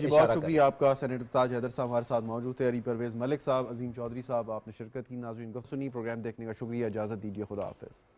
Speaker 1: بہت شکریہ آپ کا. سینیٹر تاج حیدر صاحب ہمارے ساتھ موجود تھے, علی پرویز ملک صاحب, عظیم چودھری صاحب, آپ نے شرکت کی. ناظرین کو سنی پروگرام دیکھنے کا شکریہ, اجازت دیجیے, خدا حافظ.